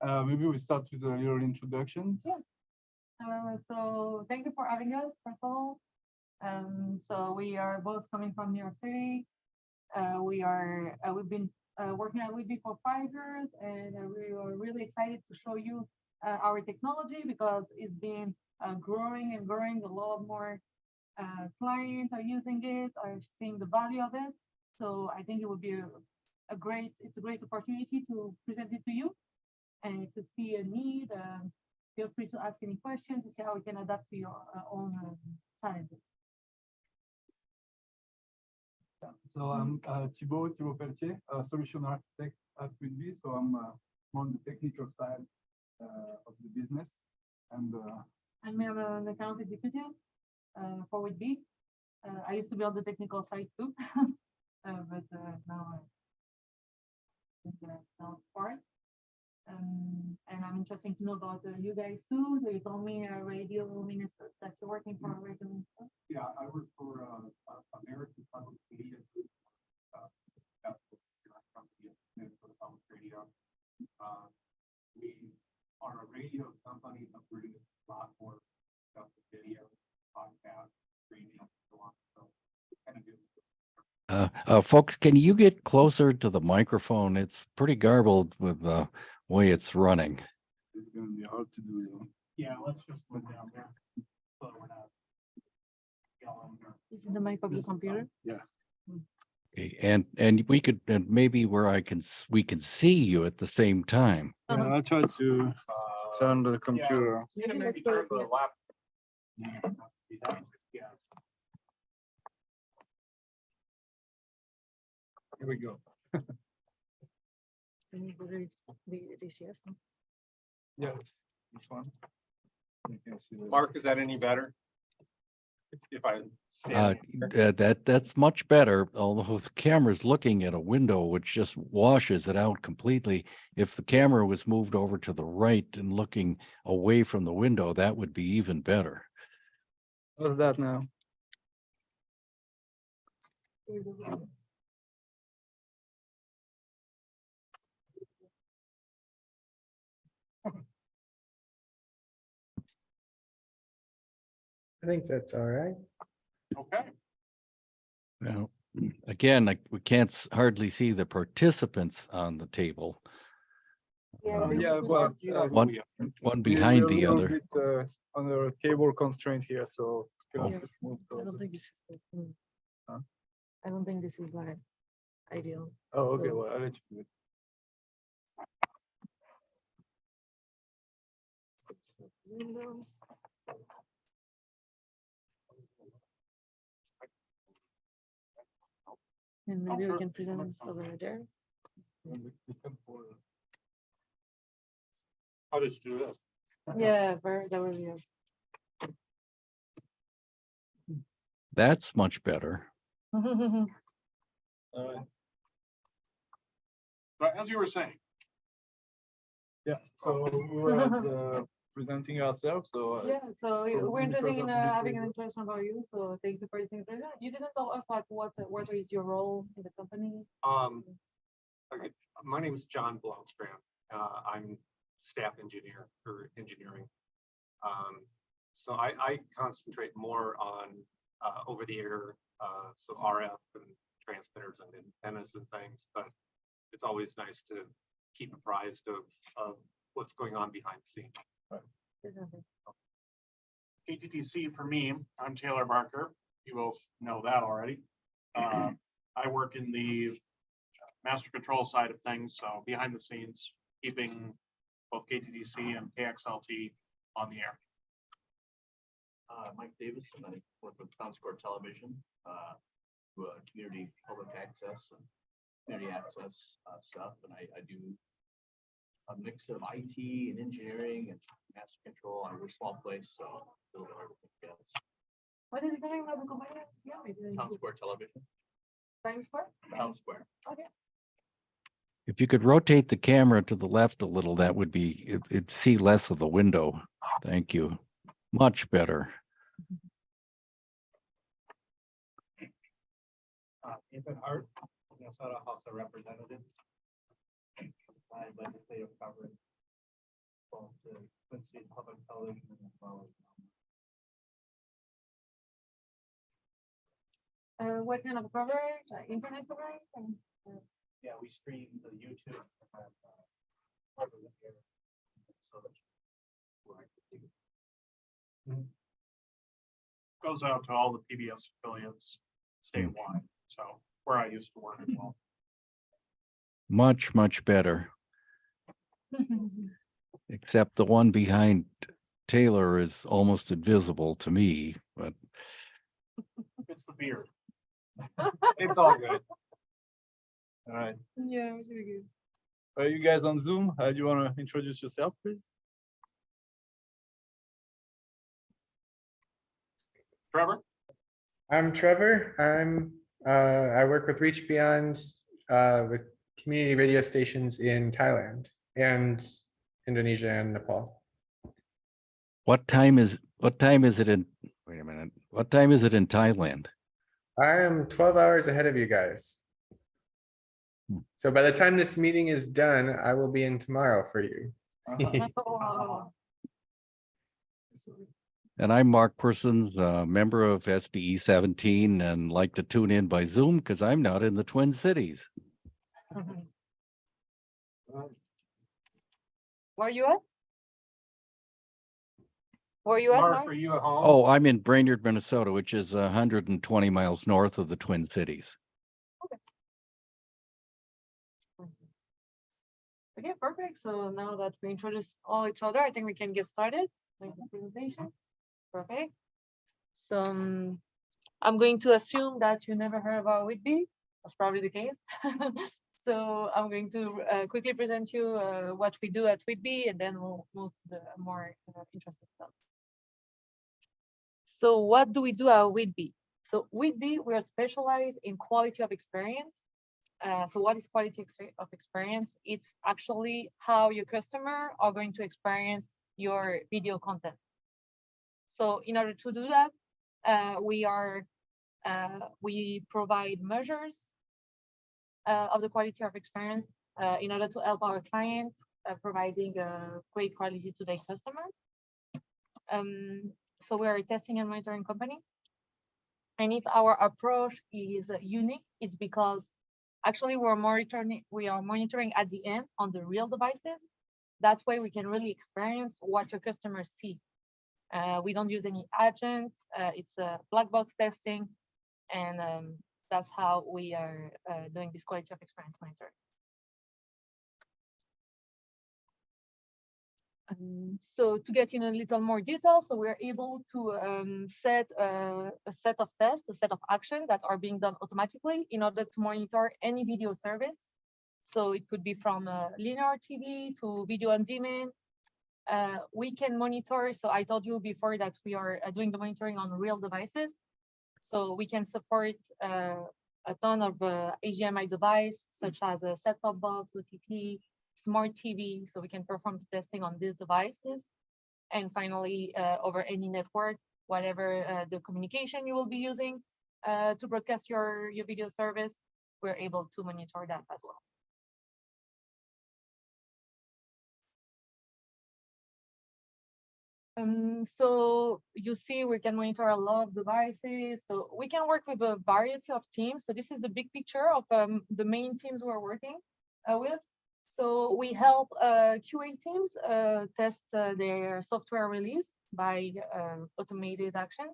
Maybe we start with a little introduction. Yes. So thank you for having us, first of all. So we are both coming from New York City. We've been working at Witbe for 5 years, and we are really excited to show you our technology because it's been growing and growing. A lot more clients are using it, are seeing the value of it. So I think it would be it's a great opportunity to present it to you and to see a need. Feel free to ask any questions to see how we can adapt to your own challenges. So I'm Thibaut Pelletier, a solution architect at Witbe. So I'm on the technical side of the business. And I'm an account executive for Witbe. I used to be on the technical side too, but now it's part. And I'm interested to know about you guys too. So you told me radio minister that you're working for a radio minister. yeah, I work for American Public Media Group. That's what company is, Minnesota Public Radio. We are a radio company, but we're doing a lot more stuff with video, podcast, streaming, and so on. So kind of do. Folks, can you get closer to the microphone? It's pretty garbled with the way it's running. It's going to be hard to do. Though. Yeah, let's just put down there. So we're not yelling or. This is the mic of the computer. Yeah. Okay, and we could, and maybe where we can see you at the same time. Yeah, I'll try to turn the computer. You can maybe turn to the left. Yeah. Here we go. This yes. Yes, this one. You can see the- Mark, is that any better? If I stand here? That's much better, although the camera's looking at a window which just washes it out completely. If the camera was moved over to the right and looking away from the window, that would be even better. What's that now? I think that's all right. Okay. Well, again, we can't hardly see the participants on the table. Yeah, but One behind the other. Bit, under cable constraint here, so Yeah. move I don't closer. think this is Huh? I don't think this is like ideal. Oh, okay. Well, I'll let you do it. Window. And maybe we can present it over there. I'll just do this. Yeah, that was That's much better. But as you were saying, Yeah. So we were at, presenting ourselves. So Yeah, so So we're we interested sort in of having an did introduction about you. So thank you for this introduction. You didn't tell us like what is your role in the company? okay, my name is John Blomstrand. I'm staff engineer for engineering. So I concentrate more on over the air, so RF and transmitters and antennas and things, but it's always nice to keep apprised of what's going on behind the scenes. ATTC for me, I'm Taylor Barker. You both know that already. I work in the master control side of things, so behind the scenes, keeping both KTTC and KXLT on the air. Mike Davison, I work with Comscore Television, do community public access and community access stuff, and I do a mix of IT and engineering and master control. I'm a small place, so a little bit of everything together. What is the name of the company? Yeah, maybe. Comscore Television, Times Square? Town Square. Okay. If you could rotate the camera to the left a little, that would be, it'd see less of the window. Thank you. Much better. Ethan Hart, Minnesota House of Representatives. Legislative coverage to Twin Cities Public Television as well as. What kind of coverage, internet coverage? Yeah, we stream the YouTube. And, over the air. So that's where I could take it. Goes out to all the PBS affiliates statewide, so where I used to work as well. Much, much better, except the one behind Taylor is almost invisible to me, but It's the beard. It's all good. All right. Yeah, very good. Are you guys on Zoom? Do you want to introduce yourself, please? Trevor? I'm Trevor. I work with Reach Beyond with community radio stations in Thailand and Indonesia and Nepal. what time is it in, wait a minute, what time is it in Thailand? I am 12 hours ahead of you guys. So by the time this meeting is done, I will be in tomorrow for you. Wow. And I'm Mark Persons, a member of SBE 17 and like to tune in by Zoom because I'm not in the Twin Cities. Where you at? Where you at, Mark, Mark? are you at home? Oh, I'm in Brainerd, Minnesota, which is 120 miles north of the Twin Cities. Okay, perfect. So now that we introduced all each other, I think we can get started with the presentation. Perfect. So I'm going to assume that you never heard about Witbe. That's probably the case. So I'm going to quickly present you what we do at Witbe, and then we'll move to the more interesting stuff. So what do we do at Witbe? So Witbe, we are specialized in quality of experience. So what is quality of experience? It's actually how your customer are going to experience your video content. So in order to do that, we provide measures of the quality of experience in order to help our clients providing great quality to their customer. So we are a testing and monitoring company. And if our approach is unique, it's because actually we are monitoring at the end on the real devices. That way we can really experience what your customers see. We don't use any agents. It's a black box testing. And that's how we are doing this quality of experience monitoring. So to get in a little more detail, so we're able to set a set of tests, a set of actions that are being done automatically in order to monitor any video service. So it could be from linear TV to video on demand. We can monitor, so I told you before that we are doing the monitoring on real devices. So we can support a ton of HDMI device, such as a set-top box, OTT, smart TV, so we can perform the testing on these devices. And finally, over any network, whatever the communication you will be using to broadcast your video service, we're able to monitor that as well. So you see, we can monitor a lot of devices. So we can work with a variety of teams. So this is the big picture of the main teams we're working with. So we help QA teams test their software release by automated action.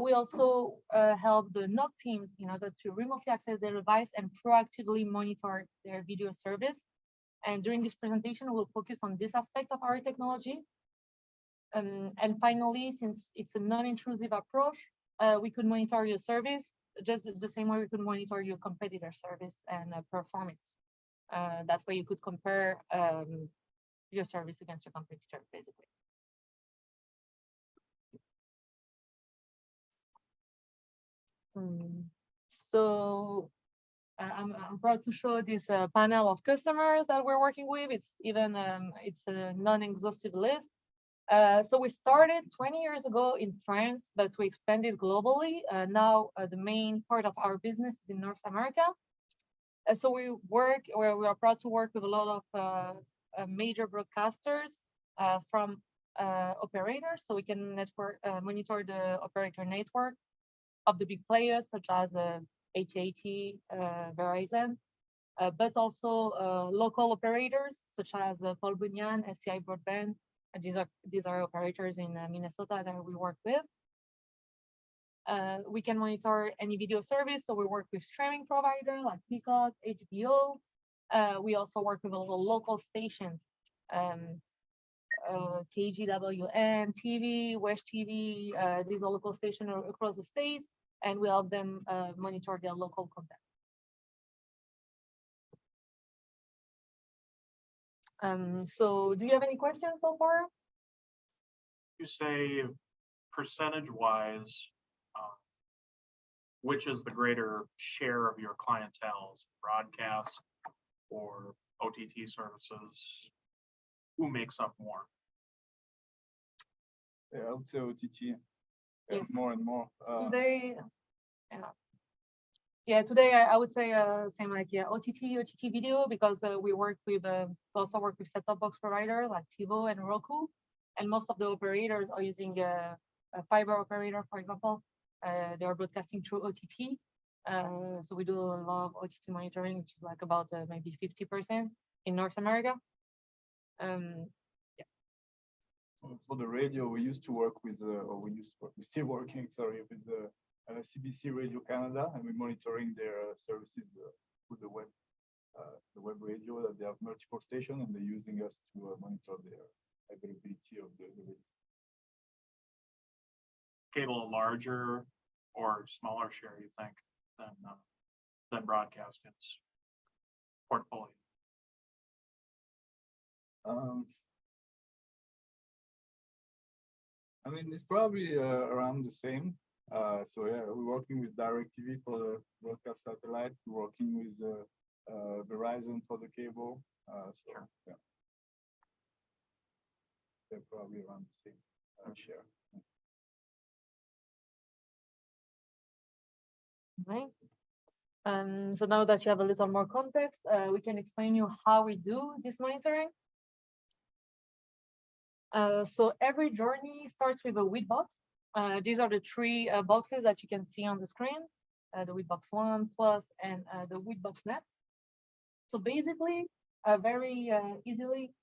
We also help the NOC teams in order to remotely access their device and proactively monitor their video service. And during this presentation, we'll focus on this aspect of our technology. And finally, since it's a non-intrusive approach, we could monitor your service just the same way we could monitor your competitor service and performance. That way you could compare your service against your competitor, basically. So I'm proud to show this panel of customers that we're working with. It's even it's a non-exhaustive list. So we started 20 years ago in France, but we expanded globally. Now the main part of our business is in North America. So we are proud to work with a lot of major broadcasters from operators, so we can network monitor the operator network of the big players such as AT&T, Verizon, but also local operators such as Paul Bunyan, SCI Broadband. And these are operators in Minnesota that we work with. We can monitor any video service, so we work with streaming provider like Peacock, HBO. We also work with all the local stations, KGWN TV, West TV. These are local stations across the states, and we help them monitor their local content. So do you have any questions so far? You say percentage wise, which is the greater share of your clientele's broadcast or OTT services? Who makes up more? Yeah, I would say OTT. Yes. More and more. Today, today I would say same like OTT video, because we also work with set-top box provider like TiVo and Roku, and most of the operators are using a fiber operator, for example. They are broadcasting through OTT. So we do a lot of OTT monitoring, which is like about maybe 50% in North America. For the radio, we used to work with, we're still working, sorry, with the CBC Radio Canada, and we're monitoring their services through the web radio, that they have multiple stations, and they're using us to monitor their availability of the radio. Cable a larger or smaller share, you think, than broadcast in its portfolio? I mean, it's probably around the same. So yeah, we're working with DirecTV for the broadcast satellite. We're working with Verizon for the cable. So yeah, they're probably around the same share. Right. So now that you have a little more context, we can explain you how we do this monitoring. So every journey starts with a Wit box. These are the three boxes that you can see on the screen, the Wit box 1 Plus and the Wit box Net. So basically, very easily,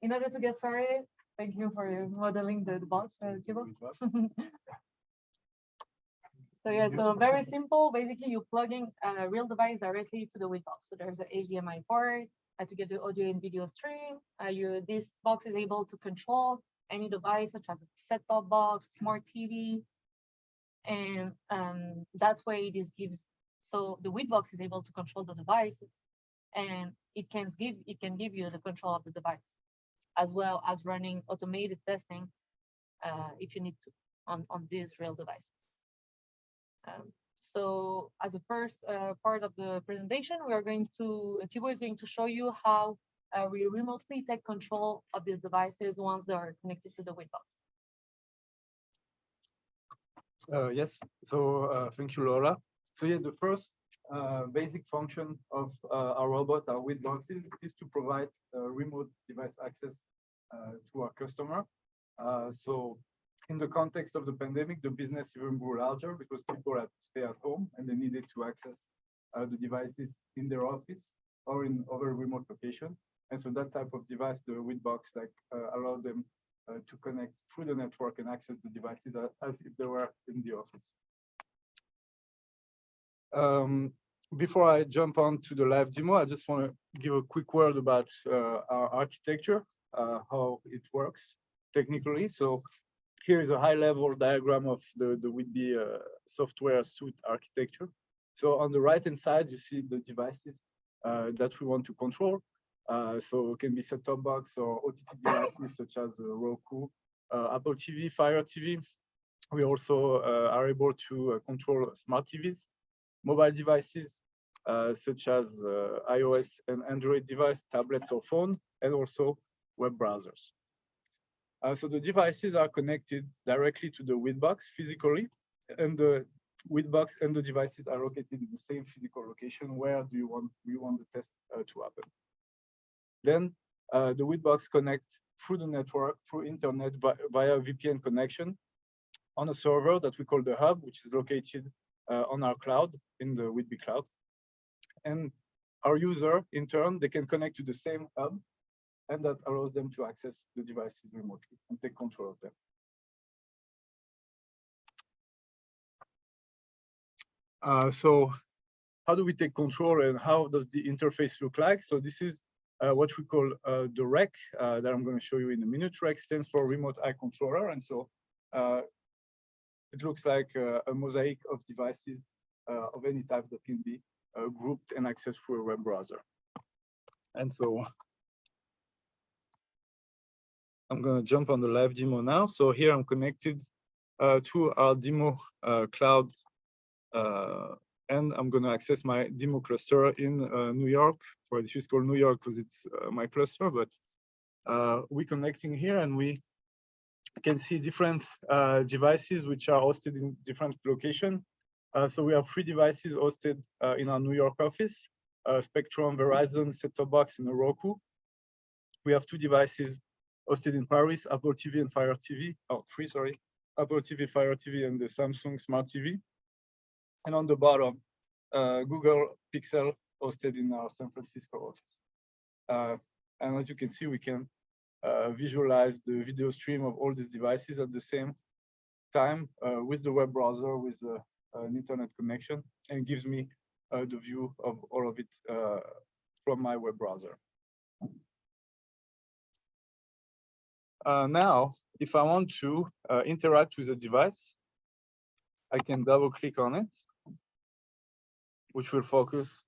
in order to get started, thank you for modeling the box, Thibaut. So yeah, so very simple. Basically, you plug in a real device directly to the Wit box. So there's an HDMI port to get the audio and video stream. This box is able to control any device, such as a set-top box, smart TV, and that way this gives. So the Wit box is able to control the device, and it can give you the control of the device, as well as running automated testing if you need to on these real devices. So as the first part of the presentation, Thibaut is going to show you how we remotely take control of these devices once they are connected to the Wit box. Yes, so thank you, Laura. So yeah, the first basic function of our robot, our Wit boxes, is to provide remote device access to our customer. So in the context of the pandemic, the business even grew larger because people had to stay at home and they needed to access the devices in their office or in other remote location. And so that type of device, the Wit box, allowed them to connect through the network and access the devices as if they were in the office. Before I jump on to the live demo, I just want to give a quick word about our architecture, how it works technically. So here is a high-level diagram of the Witbe software suite architecture. So on the right-hand side, you see the devices that we want to control. So it can be set-top box or OTT devices such as Roku, Apple TV, Fire TV. We also are able to control smart TVs, mobile devices such as iOS and Android device, tablets or phone, and also web browsers. So the devices are connected directly to the Wit box physically, and the Wit box and the devices are located in the same physical location where you want the test to happen. Then the Witbox connects through the network, through internet via VPN connection on a server that we call the hub, which is located on our cloud in the Witbe cloud. And our user, in turn, they can connect to the same hub, and that allows them to access the devices remotely and take control of them. So how do we take control and how does the interface look like? So this is what we call the REC that I'm going to show you in a minute. REC stands for Remote Eye Controller. And so it looks like a mosaic of devices of any type that can be grouped and accessed through a web browser. And so I'm going to jump on the live demo now. So here I'm connected to our demo cloud, and I'm going to access my demo cluster in New York. For this is called New York because it's my cluster, but we're connecting here and we can see different devices which are hosted in different locations. So we have 3 devices hosted in our New York office, Spectrum, Verizon, set-top box, and a Roku. We have 2 devices hosted in Paris, Apple TV and Fire TV. Oh, 3, sorry. Apple TV, Fire TV, and the Samsung Smart TV. And on the bottom, Google Pixel hosted in our San Francisco office. And as you can see, we can visualize the video stream of all these devices at the same time with the web browser, with an internet connection, and gives me the view of all of it from my web browser. Now, if I want to interact with a device, I can double click on it, which will focus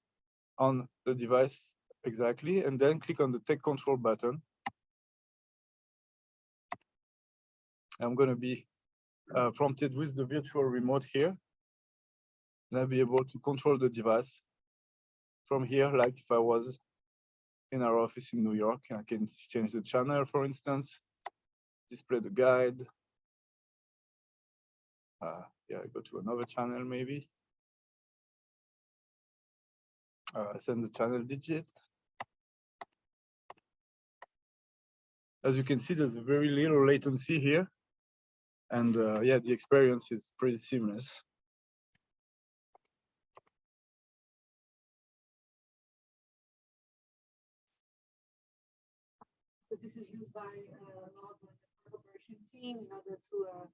on the device exactly, and then click on the Take Control button. I'm going to be prompted with the virtual remote here, and I'll be able to control the device from here, like if I was in our office in New York. I can change the channel, for instance, display the guide. Yeah, go to another channel maybe. Send the channel digit. As you can see, there's very little latency here. And yeah, the experience is pretty seamless. So this is used by a lot of the collaboration team in order to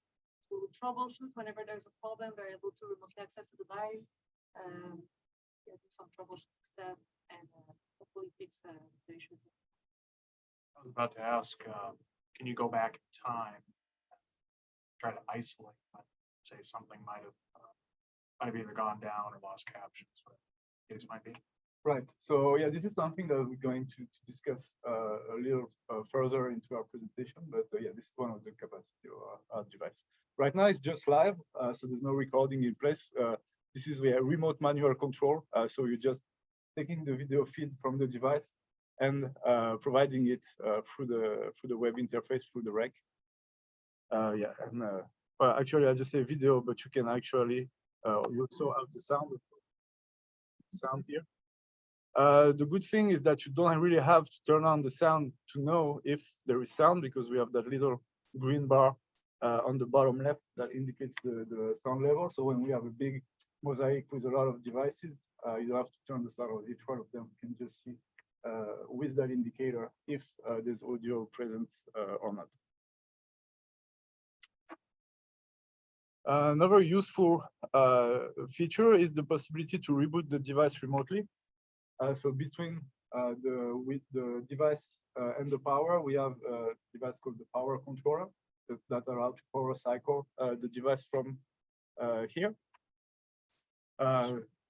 troubleshoot whenever there's a problem. They're able to remotely access the device, do some troubleshooting step, and hopefully fix the issue. I was about to ask, can you go back in time, try to isolate, say something might have either gone down or lost captions, whatever the case might be? Right. So yeah, this is something that we're going to discuss a little further into our presentation. But yeah, this is one of the capacity of our device. Right now, it's just live, so there's no recording in place. This is a remote manual control. So you're just taking the video feed from the device and providing it through the web interface through the REC. Yeah, and well, actually, I just say video, but you can actually you also have the sound here. The good thing is that you don't really have to turn on the sound to know if there is sound, because we have that little green bar on the bottom left that indicates the sound level. So when we have a big mosaic with a lot of devices, you don't have to turn the sound on each one of them. You can just see with that indicator if there's audio present or not. Another useful feature is the possibility to reboot the device remotely. So between the device and the power, we have a device called the power controller that allows to power cycle the device from here.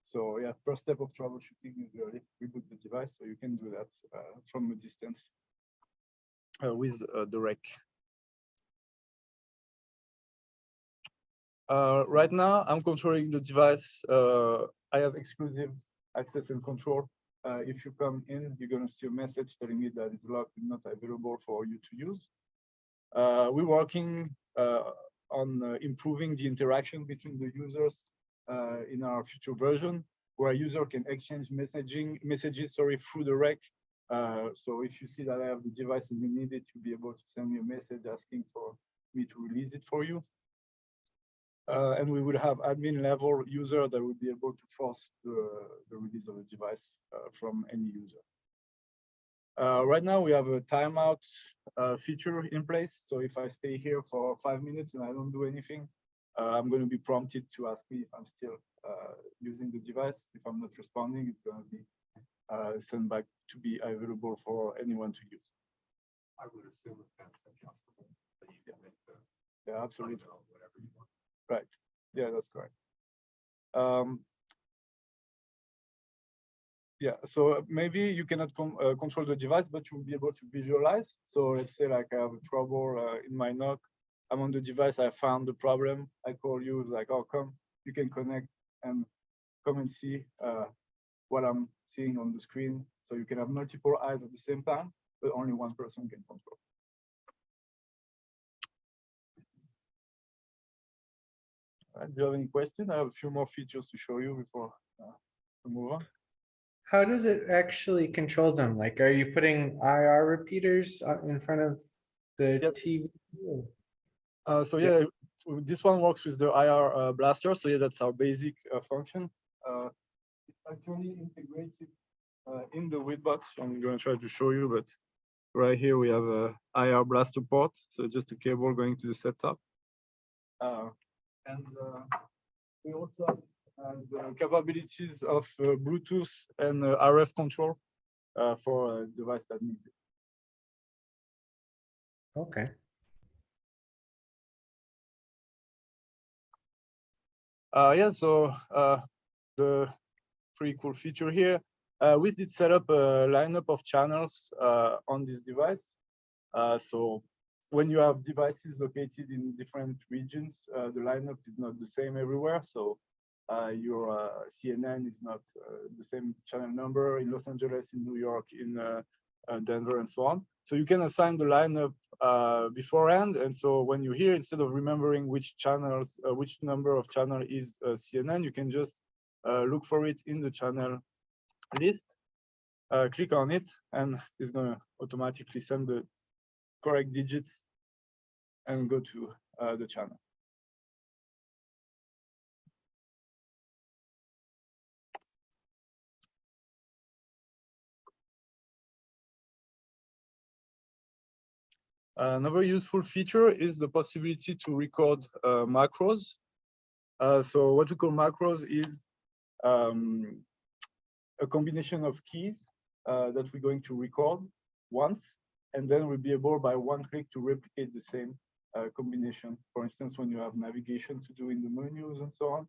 So yeah, first step of troubleshooting is really reboot the device. So you can do that from a distance with the REC. Right now, I'm controlling the device. I have exclusive access and control. If you come in, you're going to see a message telling you that it's locked and not available for you to use. We're working on improving the interaction between the users in our future version, where a user can exchange messages through the REC So if you see that I have the device and you need it, you'll be able to send me a message asking for me to release it for you. And we would have admin level user that would be able to force the release of the device from any user. Right now we have a timeout feature in place. So if I stay here for 5 minutes and I don't do anything, I'm going to be prompted to ask me if I'm still using the device. If I'm not responding, it's going to be sent back to be available for anyone to use. I would assume that that's adjustable, that you can make the Yeah, absolutely. timeout whatever you want. Right. Yeah, that's correct. Yeah, so maybe you cannot control the device, but you'll be able to visualize. So let's say like I have a trouble in my NOC. I'm on the device, I found the problem. I call you, it's like, oh, come, you can connect and come and see what I'm seeing on the screen. So you can have multiple eyes at the same time, but only one person can control. Do you have any questions? I have a few more features to show you before we move on. How does it actually control them? Like, are you putting IR repeaters in front of the Yes. TV? So yeah, this one works with the IR blaster. So yeah, that's our basic function. It's actually integrated in the Witbox. I'm going to try to show you, but right here we have a IR blaster port. So just a cable going to the setup. And we also have the capabilities of Bluetooth and RF control for a device that needs it. Okay. Yeah, so the pretty cool feature here, we did set up a lineup of channels on this device. So when you have devices located in different regions, the lineup is not the same everywhere. So your CNN is not the same channel number in Los Angeles, in New York, in Denver, and so on. So you can assign the lineup beforehand. And so when you're here, instead of remembering which channels, which number of channel is CNN, you can just look for it in the channel list, click on it, and it's going to automatically send the correct digit and go to the channel. Another useful feature is the possibility to record macros. So what we call macros is a combination of keys that we're going to record once, and then we'll be able by one click to replicate the same combination. For instance, when you have navigation to do in the menus and so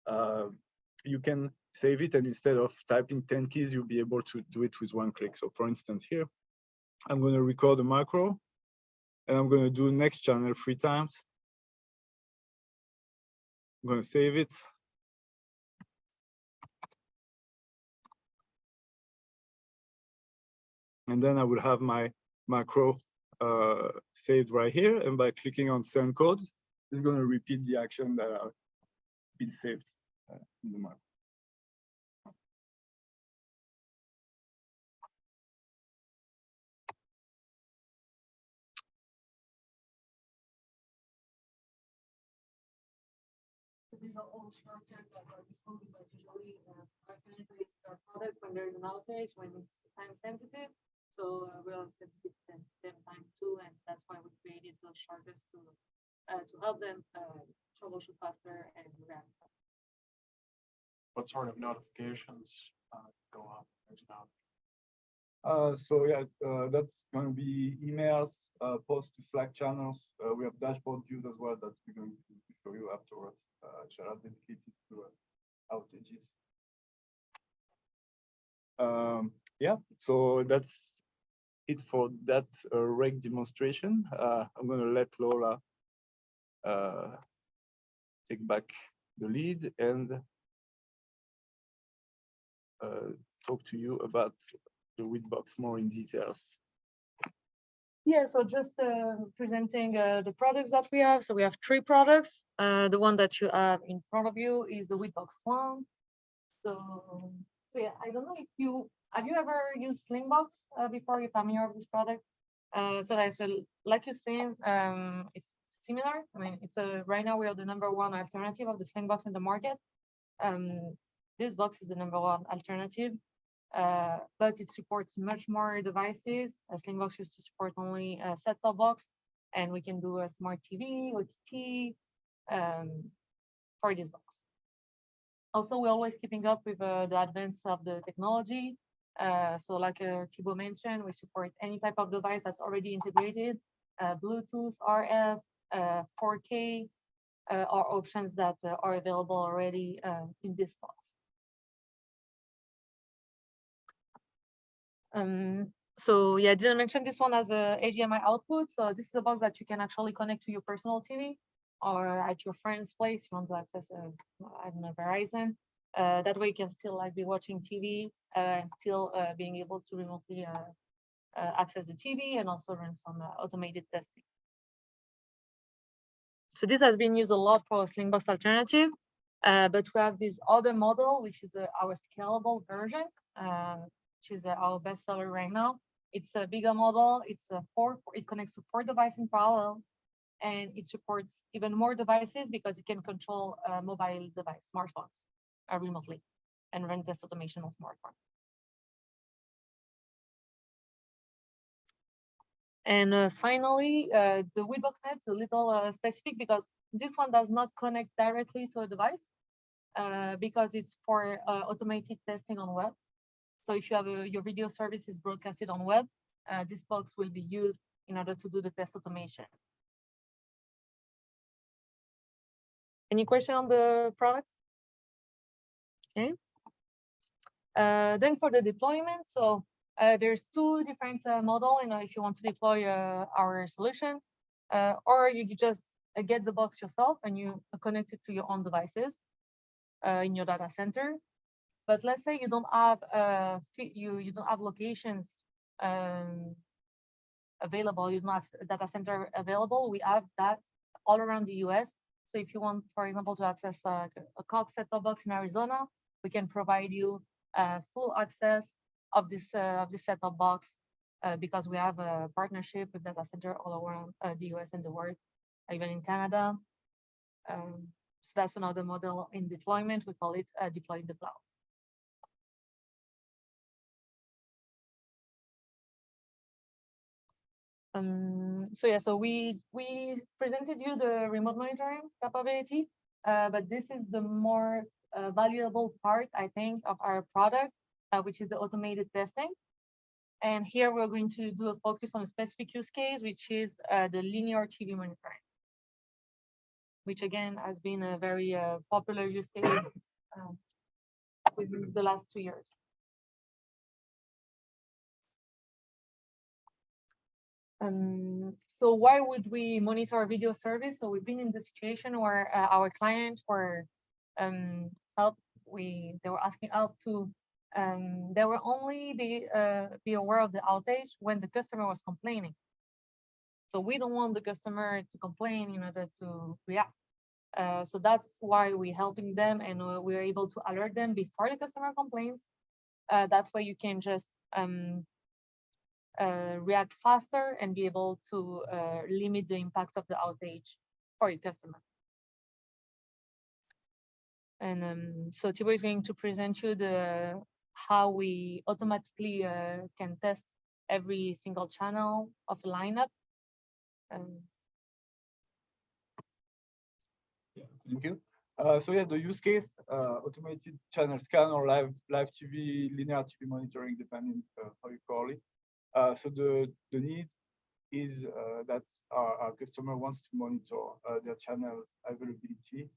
on, you can save it, and instead of typing 10 keys, you'll be able to do it with one click. So for instance, here, I'm going to record a macro, and I'm going to do next channel 3 times. I'm going to save it. And then I will have my macro saved right here. And by clicking on send codes, it's going to repeat the action that have been saved in the macro. So these are all shortcuts that are displayed, but usually calculate our product when there's an outage, when it's time sensitive. So we'll sensitive them time too, and that's why we created those shortcuts to help them troubleshoot faster and react faster. What sort of notifications go up? There's an outage? So yeah, that's going to be emails, posts to Slack channels. We have dashboard views as well that we're going to show you afterwards, which are dedicated to outages. Yeah, so that's it for that reg demonstration. I'm going to let Lola take back the lead and talk to you about the Witbox more in details. Yeah, so just presenting the products that we have. So we have 3 products. The one that you have in front of you is the Witbox 1. So yeah, I don't know if you have you ever used Slingbox before? You're familiar with this product? So like you're saying, it's similar. I mean, it's right now we are the #1 alternative of the Slingbox in the market. This box is the #1 alternative, but it supports much more devices. Slingbox used to support only a set-top box, and we can do a smart TV, OTT for this box. Also, we're always keeping up with the advance of the technology. So like Thibaut mentioned, we support any type of device that's already integrated, Bluetooth, RF, 4K, are options that are available already in this box. So yeah, I didn't mention this one as a HDMI output. So this is a box that you can actually connect to your personal TV or at your friend's place. You want to access, I don't know, Verizon. That way you can still like be watching TV and still being able to remotely access the TV and also run some automated testing. So this has been used a lot for Slingbox alternative, but we have this other model, which is our scalable version, which is our bestseller right now. It's a bigger model. It's it connects to 4 devices in parallel, and it supports even more devices because it can control mobile device, smartphones, remotely, and run test automation on smartphone. And finally, the Witbox net's a little specific because this one does not connect directly to a device because it's for automated testing on web. So if you have your video service is broadcasted on web, this box will be used in order to do the test automation. Any question on the products? Okay. Then for the deployment, so there's 2 different models. If you want to deploy our solution, or you just get the box yourself and you connect it to your own devices in your data center. But let's say you don't have you don't have locations available. You don't have a data center available. We have that all around the US. So if you want, for example, to access a Cox set-top box in Arizona, we can provide you full access of this set-top box because we have a partnership with data center all around the US and the world, even in Canada. So that's another model in deployment. We call it deploy in the cloud. So yeah, so we presented you the remote monitoring capability, but this is the more valuable part, I think, of our product, which is the automated testing. And here we're going to do a focus on a specific use case, which is the linear TV monitoring, which again has been a very popular use case within the last 2 years. So why would we monitor our video service? So we've been in the situation where our clients were they were asking help to they were only be aware of the outage when the customer was complaining. So we don't want the customer to complain in order to react. So that's why we're helping them, and we're able to alert them before the customer complains. That way you can just react faster and be able to limit the impact of the outage for your customer. And so Thibaut is going to present you how we automatically can test every single channel of a lineup. Yeah, thank you. So yeah, the use case, automated channel scan or live TV, linear TV monitoring, depending how you call it. So the need is that our customer wants to monitor their channels availability.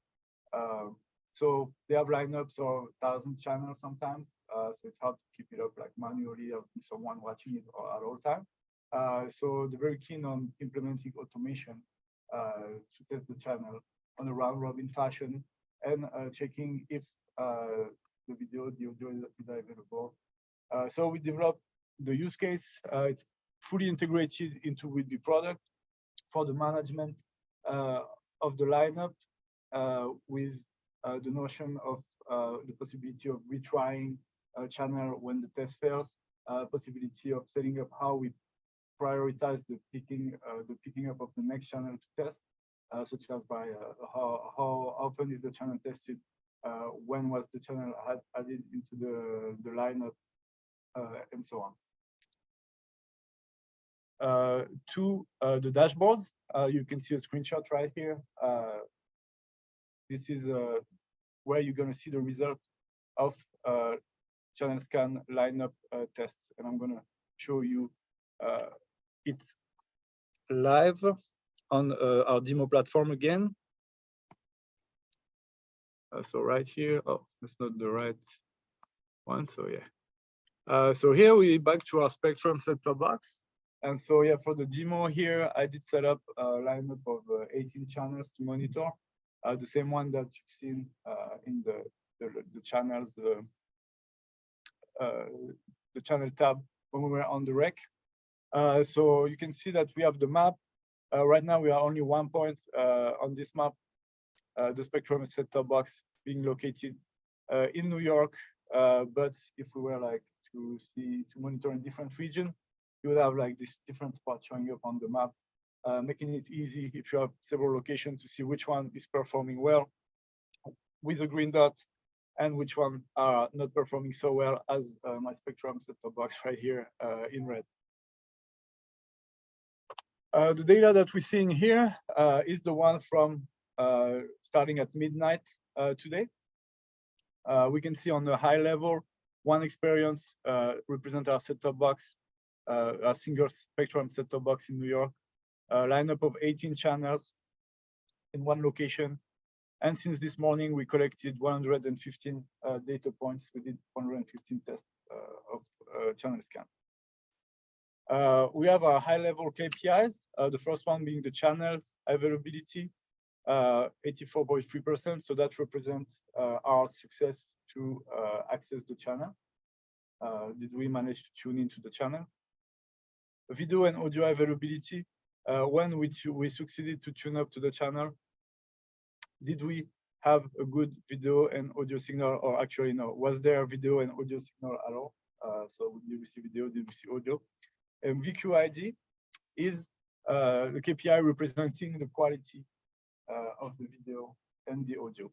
So they have lineups of 1,000 channels sometimes. So it's hard to keep it up like manually or be someone watching it at all time. So they're very keen on implementing automation to test the channel on a round robin fashion and checking if the video, the audio is available. So we developed the use case. It's fully integrated into Witbe product for the management of the lineup with the notion of the possibility of retrying channel when the test fails, possibility of setting up how we prioritize the picking up of the next channel to test, such as by how often is the channel tested, when was the channel added into the lineup, and so on. To the dashboards, you can see a screenshot right here. This is where you're going to see the result of channel scan lineup tests, and I'm going to show you it live on our demo platform again. So right here, oh, that's not the right one. So yeah. So here we back to our Spectrum set-top box. And so yeah, for the demo here, I did set up a lineup of 18 channels to monitor, the same one that you've seen in the channels, the channel tab when we were on the rec. So you can see that we have the map. Right now, we are only 1 point on this map, the Spectrum set-top box being located in New York. But if we were like to monitor in different regions, you would have like this different spot showing up on the map, making it easy if you have several locations to see which one is performing well with a green dot and which one are not performing so well as my Spectrum set-top box right here in red. The data that we're seeing here is the one from starting at midnight today. We can see on the high level, one experience represents our set-top box, a single Spectrum set-top box in New York, a lineup of 18 channels in one location. And since this morning, we collected 115 data points. We did 115 tests of channel scan. We have our high-level KPIs. The first one being the channels availability, 84.3%. So that represents our success to access the channel. Did we manage to tune into the channel? Video and audio availability. When we succeeded to tune up to the channel, did we have a good video and audio signal, or actually no, was there a video and audio signal at all? So did we see video, did we see audio? And VQID is the KPI representing the quality of the video and the audio.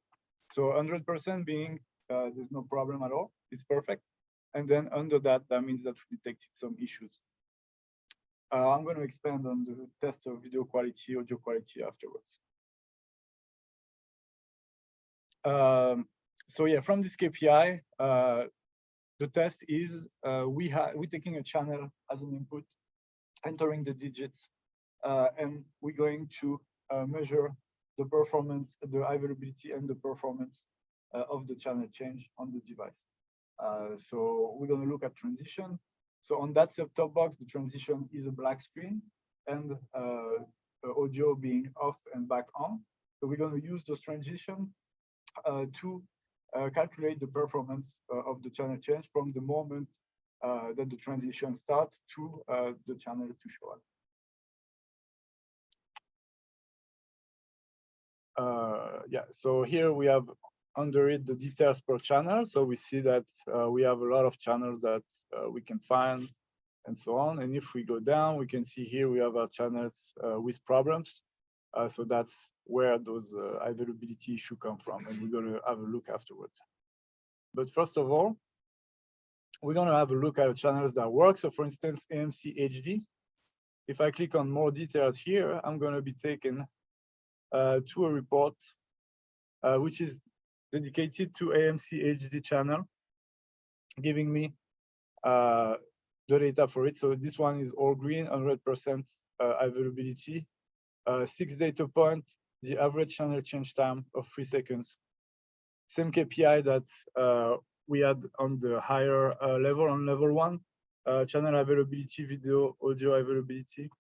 So 100% being there's no problem at all, it's perfect. And then under that, that means that we detected some issues. I'm going to expand on the test of video quality, audio quality afterwards. So yeah, from this KPI, the test is we're taking a channel as an input, entering the digits, and we're going to measure the performance, the availability, and the performance of the channel change on the device. So we're going to look at transition. So on that set-top box, the transition is a black screen and audio being off and back on. So we're going to use this transition to calculate the performance of the channel change from the moment that the transition starts to the channel to show up. Yeah, so here we have under it the details per channel. So we see that we have a lot of channels that we can find and so on. And if we go down, we can see here we have our channels with problems. So that's where those availability issue come from, and we're going to have a look afterwards. But first of all, we're going to have a look at the channels that work. So for instance, AMC HD. If I click on more details here, I'm going to be taken to a report which is dedicated to AMC HD channel, giving me the data for it. So this one is all green, 100% availability. 6 data points, the average channel change time of 3 seconds. Same KPI that we had on the higher level, on level 1, channel availability, video, audio availability,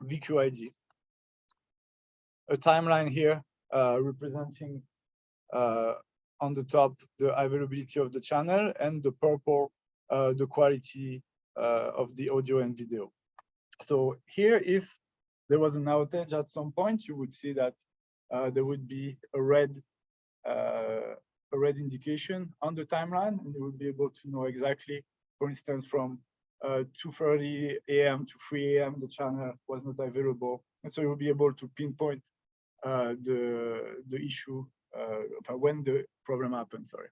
VQID. A timeline here representing on the top the availability of the channel, and the purple the quality of the audio and video. So here, if there was an outage at some point, you would see that there would be a red a red indication on the timeline, and you will be able to know exactly, for instance, from 2:30 a.m. to 3 a.m. the channel was not available, and so you'll be able to pinpoint the issue when the problem happened. Sorry.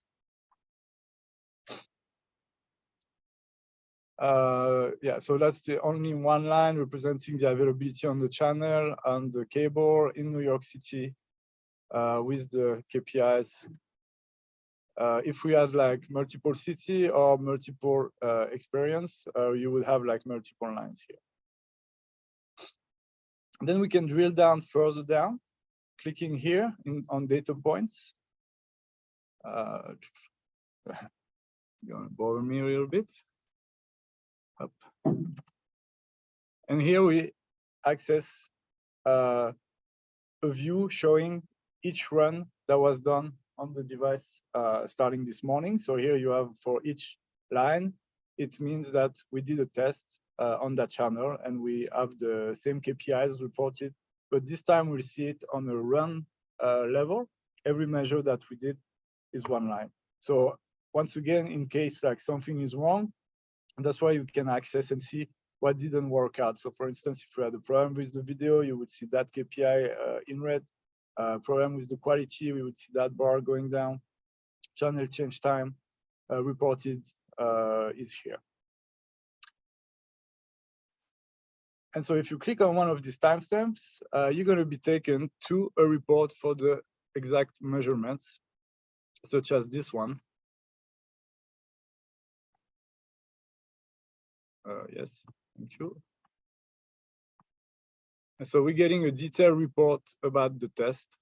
Yeah, so that's the only one line representing the availability on the channel and the cable in New York City with the KPIs. If we had like multiple city or multiple experience, you would have like multiple lines here. Then we can drill down further down, clicking here on data points. Gonna bother me a little bit. Up. And here we access a view showing each run that was done on the device starting this morning. So here you have for each line, it means that we did a test on that channel and we have the same KPIs reported, but this time we see it on a run level. Every measure that we did is one line. So once again, in case like something is wrong, that's why you can access and see what didn't work out. So for instance, if you had a problem with the video, you would see that KPI in red. Problem with the quality, we would see that bar going down. Channel change time reported is here. And so if you click on one of these timestamps, you're going to be taken to a report for the exact measurements, such as this one. Yes, thank you. And so we're getting a detailed report about the test.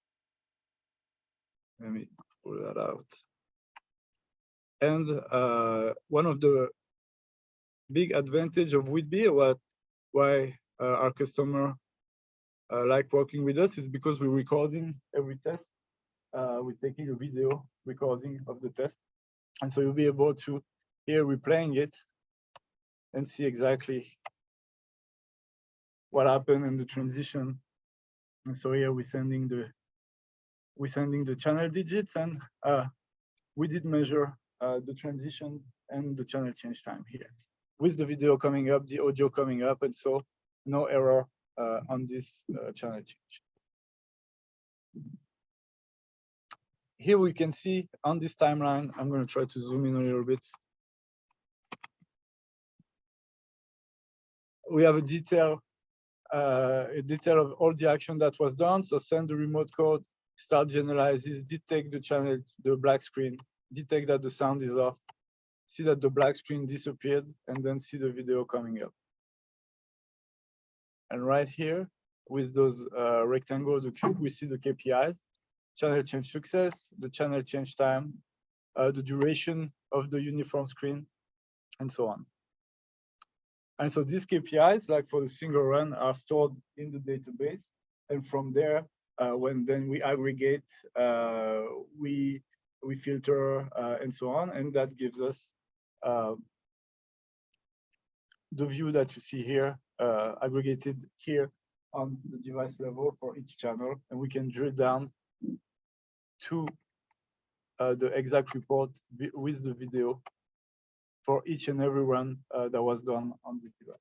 Let me pull that out. And one of the big advantage of Witbe, why our customer like working with us, is because we're recording every test. We're taking a video recording of the test. And so you'll be able to hear replaying it and see exactly what happened in the transition. And so here we're sending the channel digits, and we did measure the transition and the channel change time here, with the video coming up, the audio coming up, and so no error on this channel change. Here we can see on this timeline, I'm going to try to zoom in a little bit. We have a detail of all the action that was done. So send the remote code, start generalizes, detect the channel, the black screen, detect that the sound is off, see that the black screen disappeared, and then see the video coming up. And right here, with those rectangle, the cube, we see the KPIs, channel change success, the channel change time, the duration of the uniform screen, and so on. And so these KPIs, like for the single run, are stored in the database. And from there, when then we aggregate, we filter, and so on. And that gives us the view that you see here, aggregated here on the device level for each channel. And we can drill down to the exact report with the video for each and every run that was done on this device.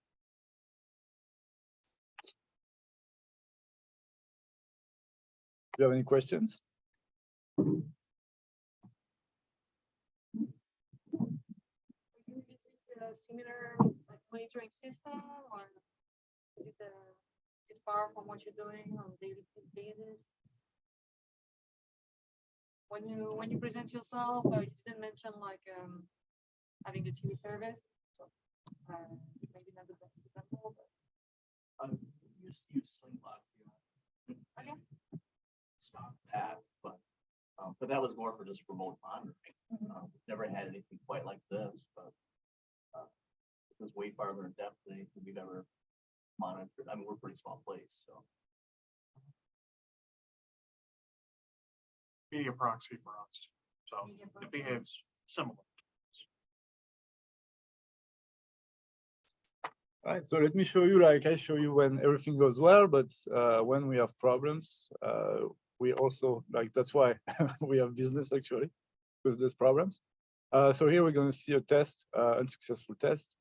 Do you have any questions? Are you using a similar like monitoring system, or is it far from what you're doing on a daily basis? When you present yourself, you didn't mention like having a TV service. So maybe not the best example, but Use Slingbox. okay. Stop that, but that was more for just remote monitoring. Never had anything quite like this, but it was way farther in depth than anything we've ever monitored. I mean, we're a pretty small place, so. Media proxy for us, so Media it proxy. behaves similar. All right, so let me show you, like I show you when everything goes well, but when we have problems, we also, like, that's why we have business actually. because there's problems. So here we're going to see a test, unsuccessful test.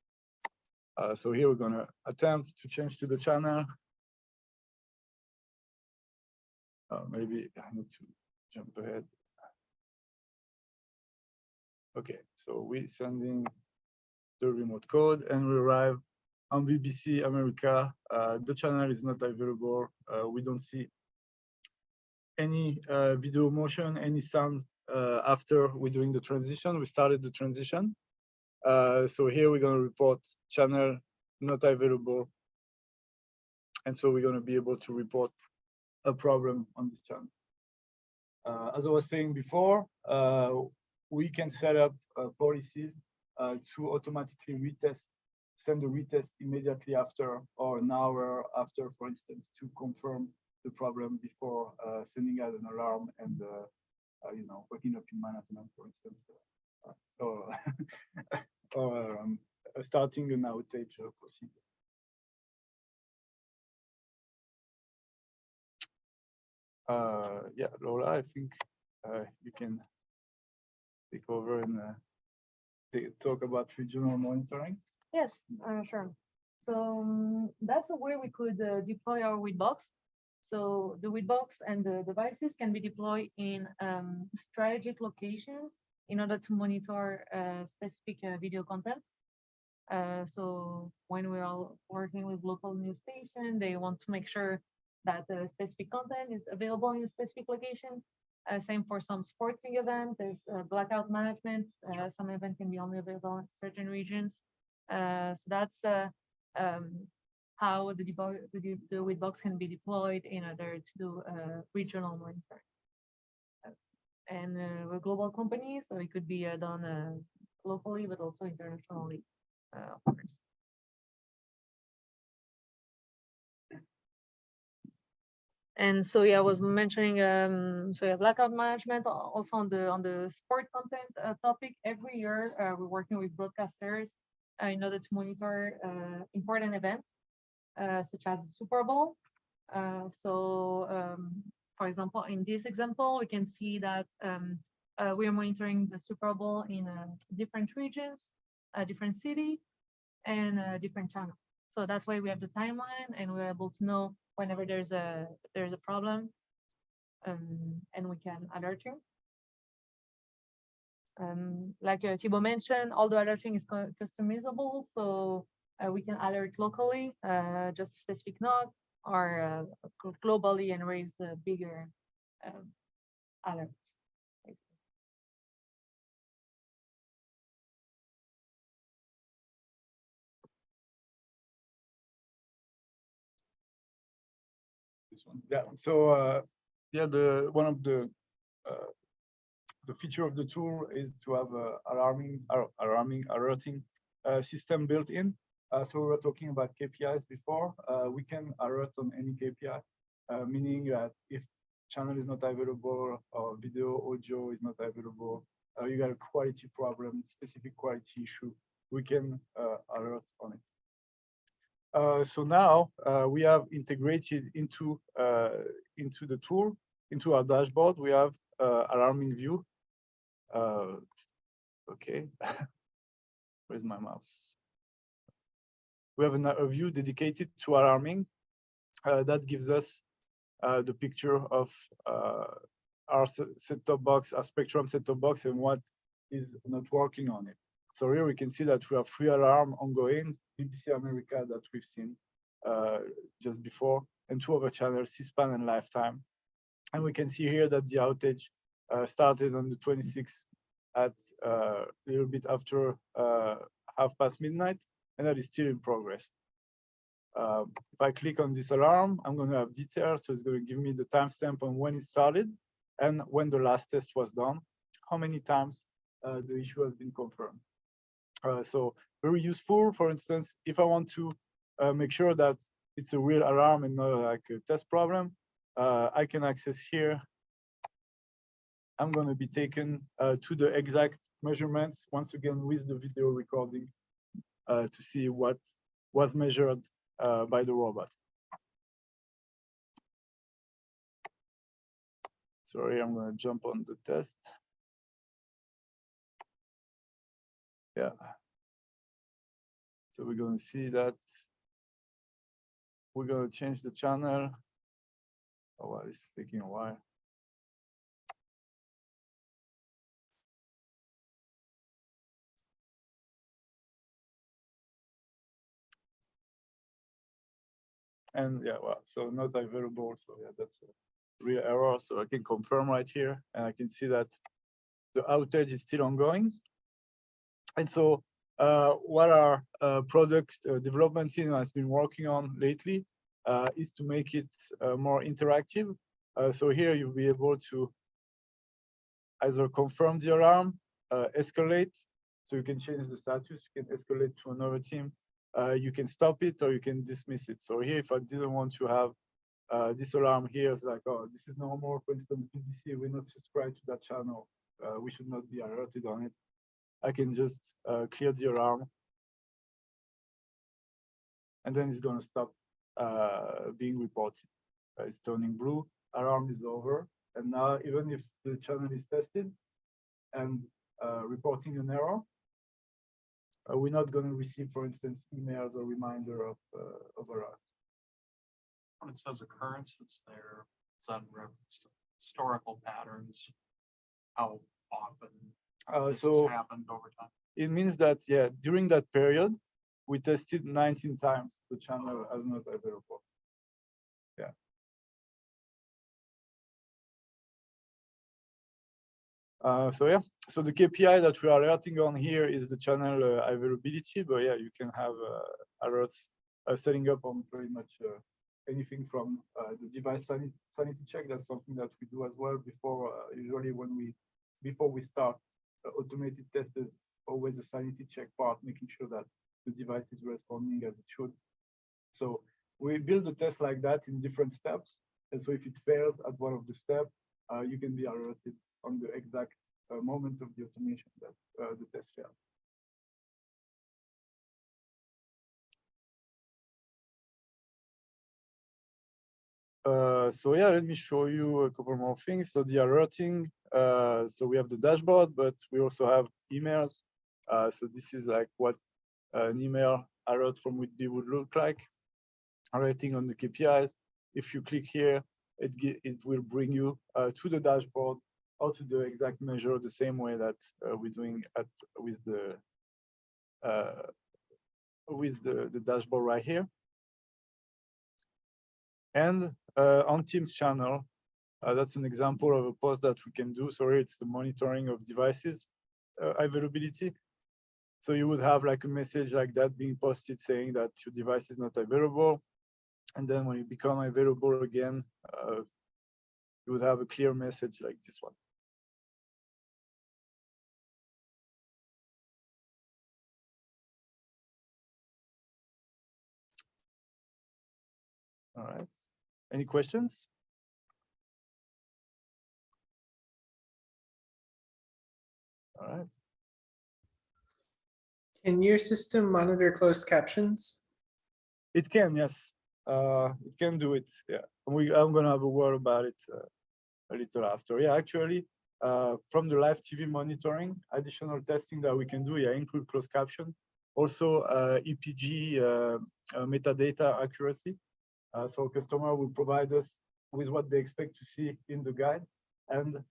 So here we're going to attempt to change to the channel. Maybe I need to jump ahead. Okay, so we're sending the remote code and we arrive on BBC America. The channel is not available. We don't see any video motion, any sound after we're doing the transition. We started the transition. So here we're going to report channel not available. And so we're going to be able to report a problem on this channel. As I was saying before, we can set up policies to automatically retest, send a retest immediately after or an hour after, for instance, to confirm the problem before sending out an alarm and waking up in management, for instance, or starting an outage procedure. Yeah, Laura, I think you can take over and talk about regional monitoring. Yes, sure. So that's a way we could deploy our Witbox. So the Witbox and the devices can be deployed in strategic locations in order to monitor specific video content. So when we are working with local news station, they want to make sure that specific content is available in a specific location. Same for some sporting events. There's blackout management. Some event can be only available in certain regions. So that's how the Witbox can be deployed in order to do regional monitoring. And we're a global company, so it could be done locally, but also internationally, of course. And so yeah, I was mentioning so yeah, blackout management also on the sport content topic. Every year we're working with broadcasters in order to monitor important events such as the Super Bowl. For example, in this example, we can see that we are monitoring the Super Bowl in different regions, different city, and different channels. So that's why we have the timeline, and we're able to know whenever there's a problem, and we can alert you. Like Thibaut mentioned, all the alerting is customizable, so we can alert locally, just specific node, or globally and raise bigger alerts. This one. Yeah. So yeah, one of the feature of the tool is to have a alerting system built in. So we were talking about KPIs before. We can alert on any KPI, meaning that if channel is not available or video audio is not available, you got a quality problem, specific quality issue, we can alert on it. So now we have integrated into the tool, into our dashboard, we have alarming view. Okay, where's my mouse? We have a view dedicated to alarming that gives us the picture of our set-top box, our Spectrum set-top box, and what is not working on it. So here we can see that we have 3 alarms ongoing, BBC America that we've seen just before, and 2 other channels, C-SPAN and Lifetime. And we can see here that the outage started on the 26th at a little bit after midnight, and that is still in progress. If I click on this alarm, I'm going to have details. So it's going to give me the timestamp on when it started and when the last test was done, how many times the issue has been confirmed. So very useful. For instance, if I want to make sure that it's a real alarm and not like a test problem, I can access here. I'm going to be taken to the exact measurements, once again with the video recording, to see what was measured by the robot. Sorry, I'm going to jump on the test. Yeah. So we're going to see that. We're going to change the channel. Oh, well, it's taking a while. And yeah, well, so not available. So yeah, that's a real error. So I can confirm right here, and I can see that the outage is still ongoing. And so what our product development team has been working on lately is to make it more interactive. So here you'll be able to either confirm the alarm, escalate, so you can change the status, you can escalate to another team, you can stop it or you can dismiss it. So here, if I didn't want to have this alarm here, it's like, oh, this is no more, for instance, BBC, we're not subscribed to that channel, we should not be alerted on it. I can just clear the alarm, and then it's going to stop being reported. It's turning blue, alarm is over, and now even if the channel is tested and reporting an error, we're not going to receive, for instance, emails or reminder of alerts. When it says occurrences there, is that in reference to historical patterns? How often this has So happened over time? it means that, yeah, during that period, we tested 19 times the channel as not available. Yeah. So yeah, so the KPI that we are alerting on here is the channel availability, but yeah, you can have alerts setting up on pretty much anything from the device sanity check. That's something that we do as well before, usually before we start automated tests, there's always a sanity check part, making sure that the device is responding as it should. So we build a test like that in different steps. And so if it fails at one of the steps, you can be alerted on the exact moment of the automation that the test failed. So yeah, let me show you a couple more things. So the alerting, so we have the dashboard, but we also have emails. So this is like what an email alert from Witbe would look like. Alerting on the KPIs. If you click here, it will bring you to the dashboard or to the exact measure the same way that we're doing with the dashboard right here. And on Teams channel, that's an example of a post that we can do. Sorry, it's the monitoring of devices availability. So you would have like a message like that being posted saying that your device is not available. And then when it becomes available again, you would have a clear message like this one. All right. Any questions? All right. Can your system monitor closed captions? It can, yes. It can do it. Yeah. I'm gonna have a word about it a little after. Yeah, actually, from the live TV monitoring, additional testing that we can do, yeah, include closed caption, also EPG metadata accuracy. So customer will provide us with what they expect to see in the guide, and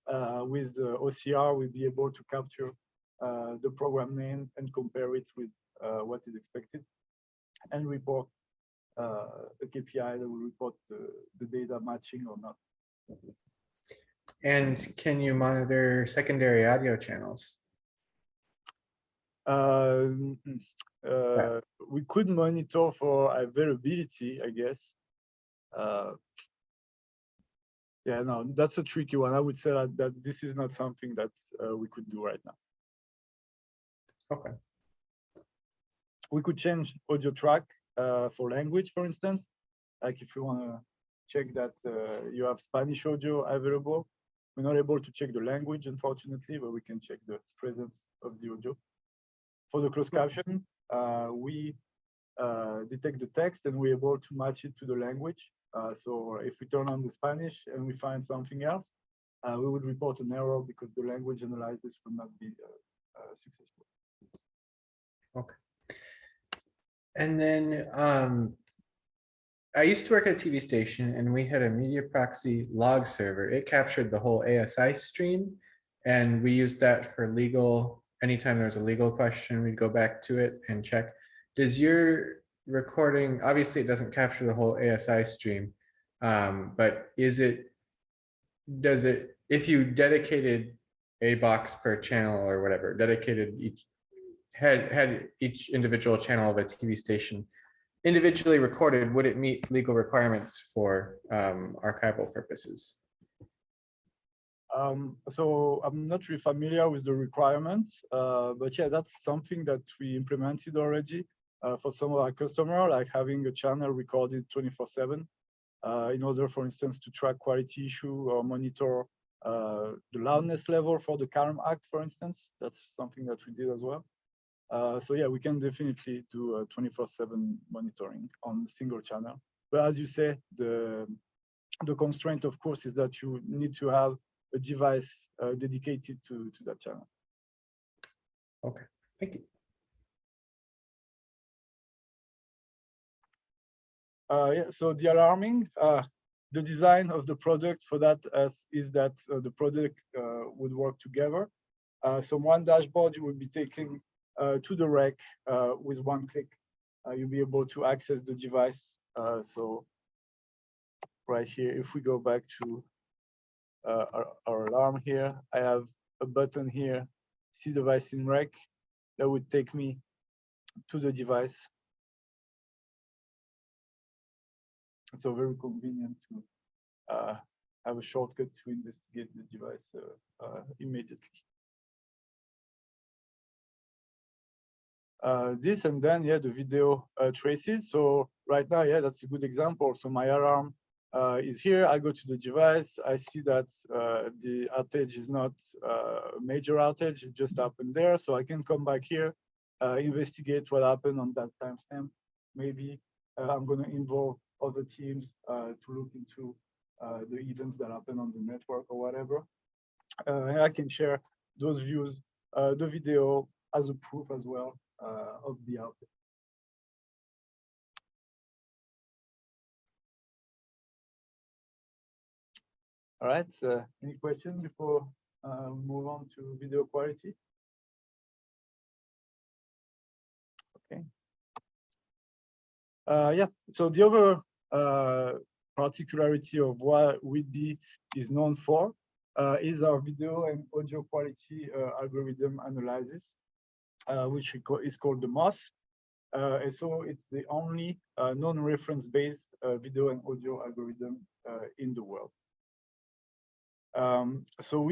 with the OCR, we'll be able to capture the program name and compare it with what is expected, and report a KPI that will report the data matching or not. And can you monitor secondary audio channels? We could monitor for availability, I guess. Yeah, no, that's a tricky one. I would say that this is not something that we could do right now. Okay. We could change audio track for language, for instance. Like if you want to check that you have Spanish audio available, we're not able to check the language, unfortunately, but we can check the presence of the audio. For the closed caption, we detect the text and we're able to match it to the language. So if we turn on the Spanish and we find something else, we would report an error because the language analysis will not be successful. Okay. And then I used to work at a TV station and we had a media proxy log server. It captured the whole ASI stream. And we used that for legal, anytime there was a legal question, we'd go back to it and check. Does your recording, obviously it doesn't capture the whole ASI stream, but does it, if you dedicated a box per channel or whatever, dedicated each, had each individual channel of a TV station individually recorded, would it meet legal requirements for archival purposes? So I'm not really familiar with the requirements, but yeah, that's something that we implemented already for some of our customers, like having a channel recorded 24/7 in order, for instance, to track quality issue or monitor the loudness level for the Calm Act, for instance. That's something that we did as well. So yeah, we can definitely do 24/7 monitoring on single channel. But as you say, the constraint, of course, is that you need to have a device dedicated to that channel. Okay, thank you. Yeah, so the alarming, the design of the product for that is that the product would work together. So one dashboard you will be taking to the rack with one click. You'll be able to access the device. So right here, if we go back to our alarm here, I have a button here, see device in rack, that would take me to the device. It's so very convenient to have a shortcut to investigate the device immediately. This and then, yeah, the video traces. So right now, yeah, that's a good example. So my alarm is here. I go to the device. I see that the outage is not a major outage. It just happened there. So I can come back here, investigate what happened on that timestamp. Maybe I'm going to involve other teams to look into the events that happen on the network or whatever. And I can share those views, the video as a proof as well of the outage. All right, any questions before move on to video quality? Okay. Yeah, so the other particularity of what Witbe is known for is our video and audio quality algorithm analysis, which is called the MOS. And so it's the only non-reference based video and audio algorithm in the world. So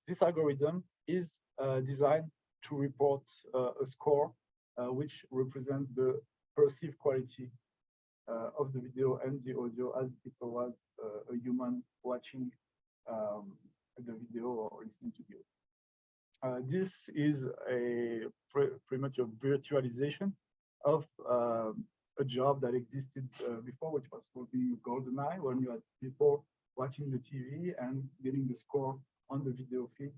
this algorithm is designed to report a score which represents the perceived quality of the video and the audio as if it was a human watching the video or listening to the audio. This is pretty much a virtualization of a job that existed before, which was called the GoldenEye, when you had people watching the TV and getting the score on the video feed.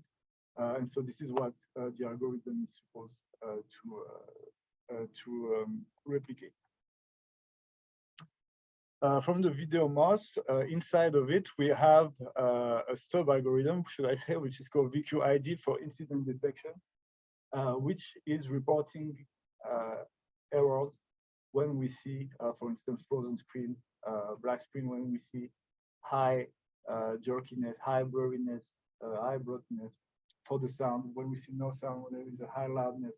And so this is what the algorithm is supposed to replicate. From the video MOS, inside of it, we have a sub-algorithm, should I say, which is called VQID for incident detection, which is reporting errors when we see, for instance, frozen screen, black screen, when we see high jerkiness, high blurriness, high brightness for the sound, when we see no sound, when there is a high loudness.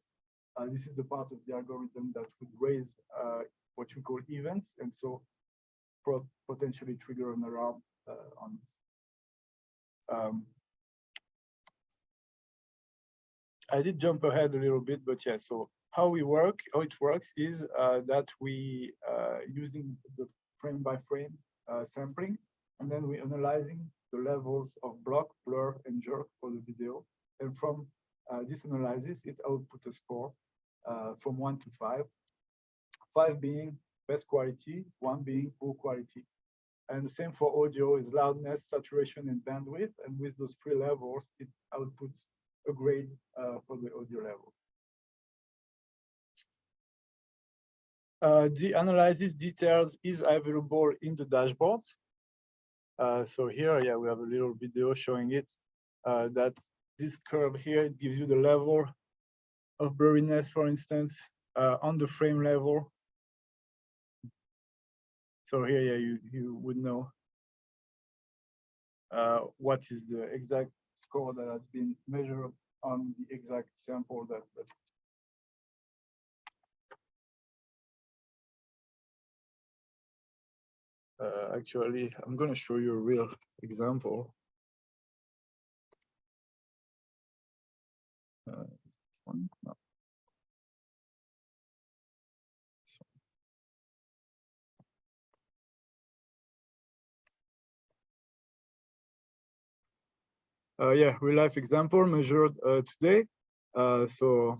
This is the part of the algorithm that would raise what we call events, and so potentially trigger an alarm on this. I did jump ahead a little bit, but yeah, so how it works is that we using the frame by frame sampling, and then we analyzing the levels of block, blur, and jerk for the video. And from this analysis, it output a score from 1 to 5. 5 being best quality, 1 being poor quality. And the same for audio is loudness, saturation, and bandwidth. And with those 3 levels, it outputs a grade for the audio level. The analysis details is available in the dashboard. So here, yeah, we have a little video showing it. That this curve here, it gives you the level of blurriness, for instance, on the frame level. So here, yeah, you would know what is the exact score that has been measured on the exact sample that actually, I'm going to show you a real example. This one? No. Yeah, real life example measured today. So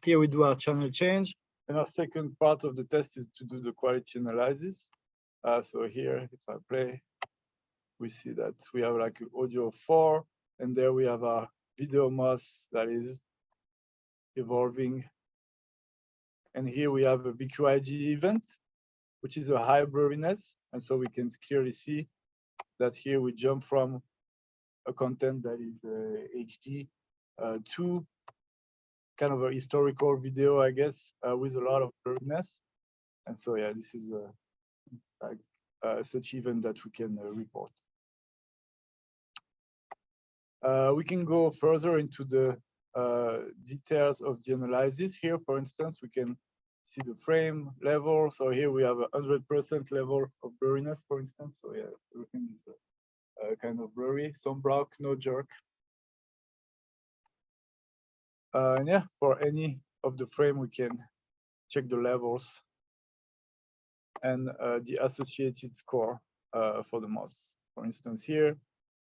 here we do our channel change, and our second part of the test is to do the quality analysis. So here, if I play, we see that we have like audio 4, and there we have our video mouse that is evolving. And here we have a VQIG event, which is a high blurriness. And so we can clearly see that here we jump from a content that is HD to kind of a historical video, I guess, with a lot of blurriness. And so, yeah, this is such event that we can report. We can go further into the details of the analysis. Here, for instance, we can see the frame level. So here we have 100% level of blurriness, for instance. So yeah, everything is kind of blurry, some block, no jerk. And yeah, for any of the frame, we can check the levels and the associated score for the mouse. For instance, here,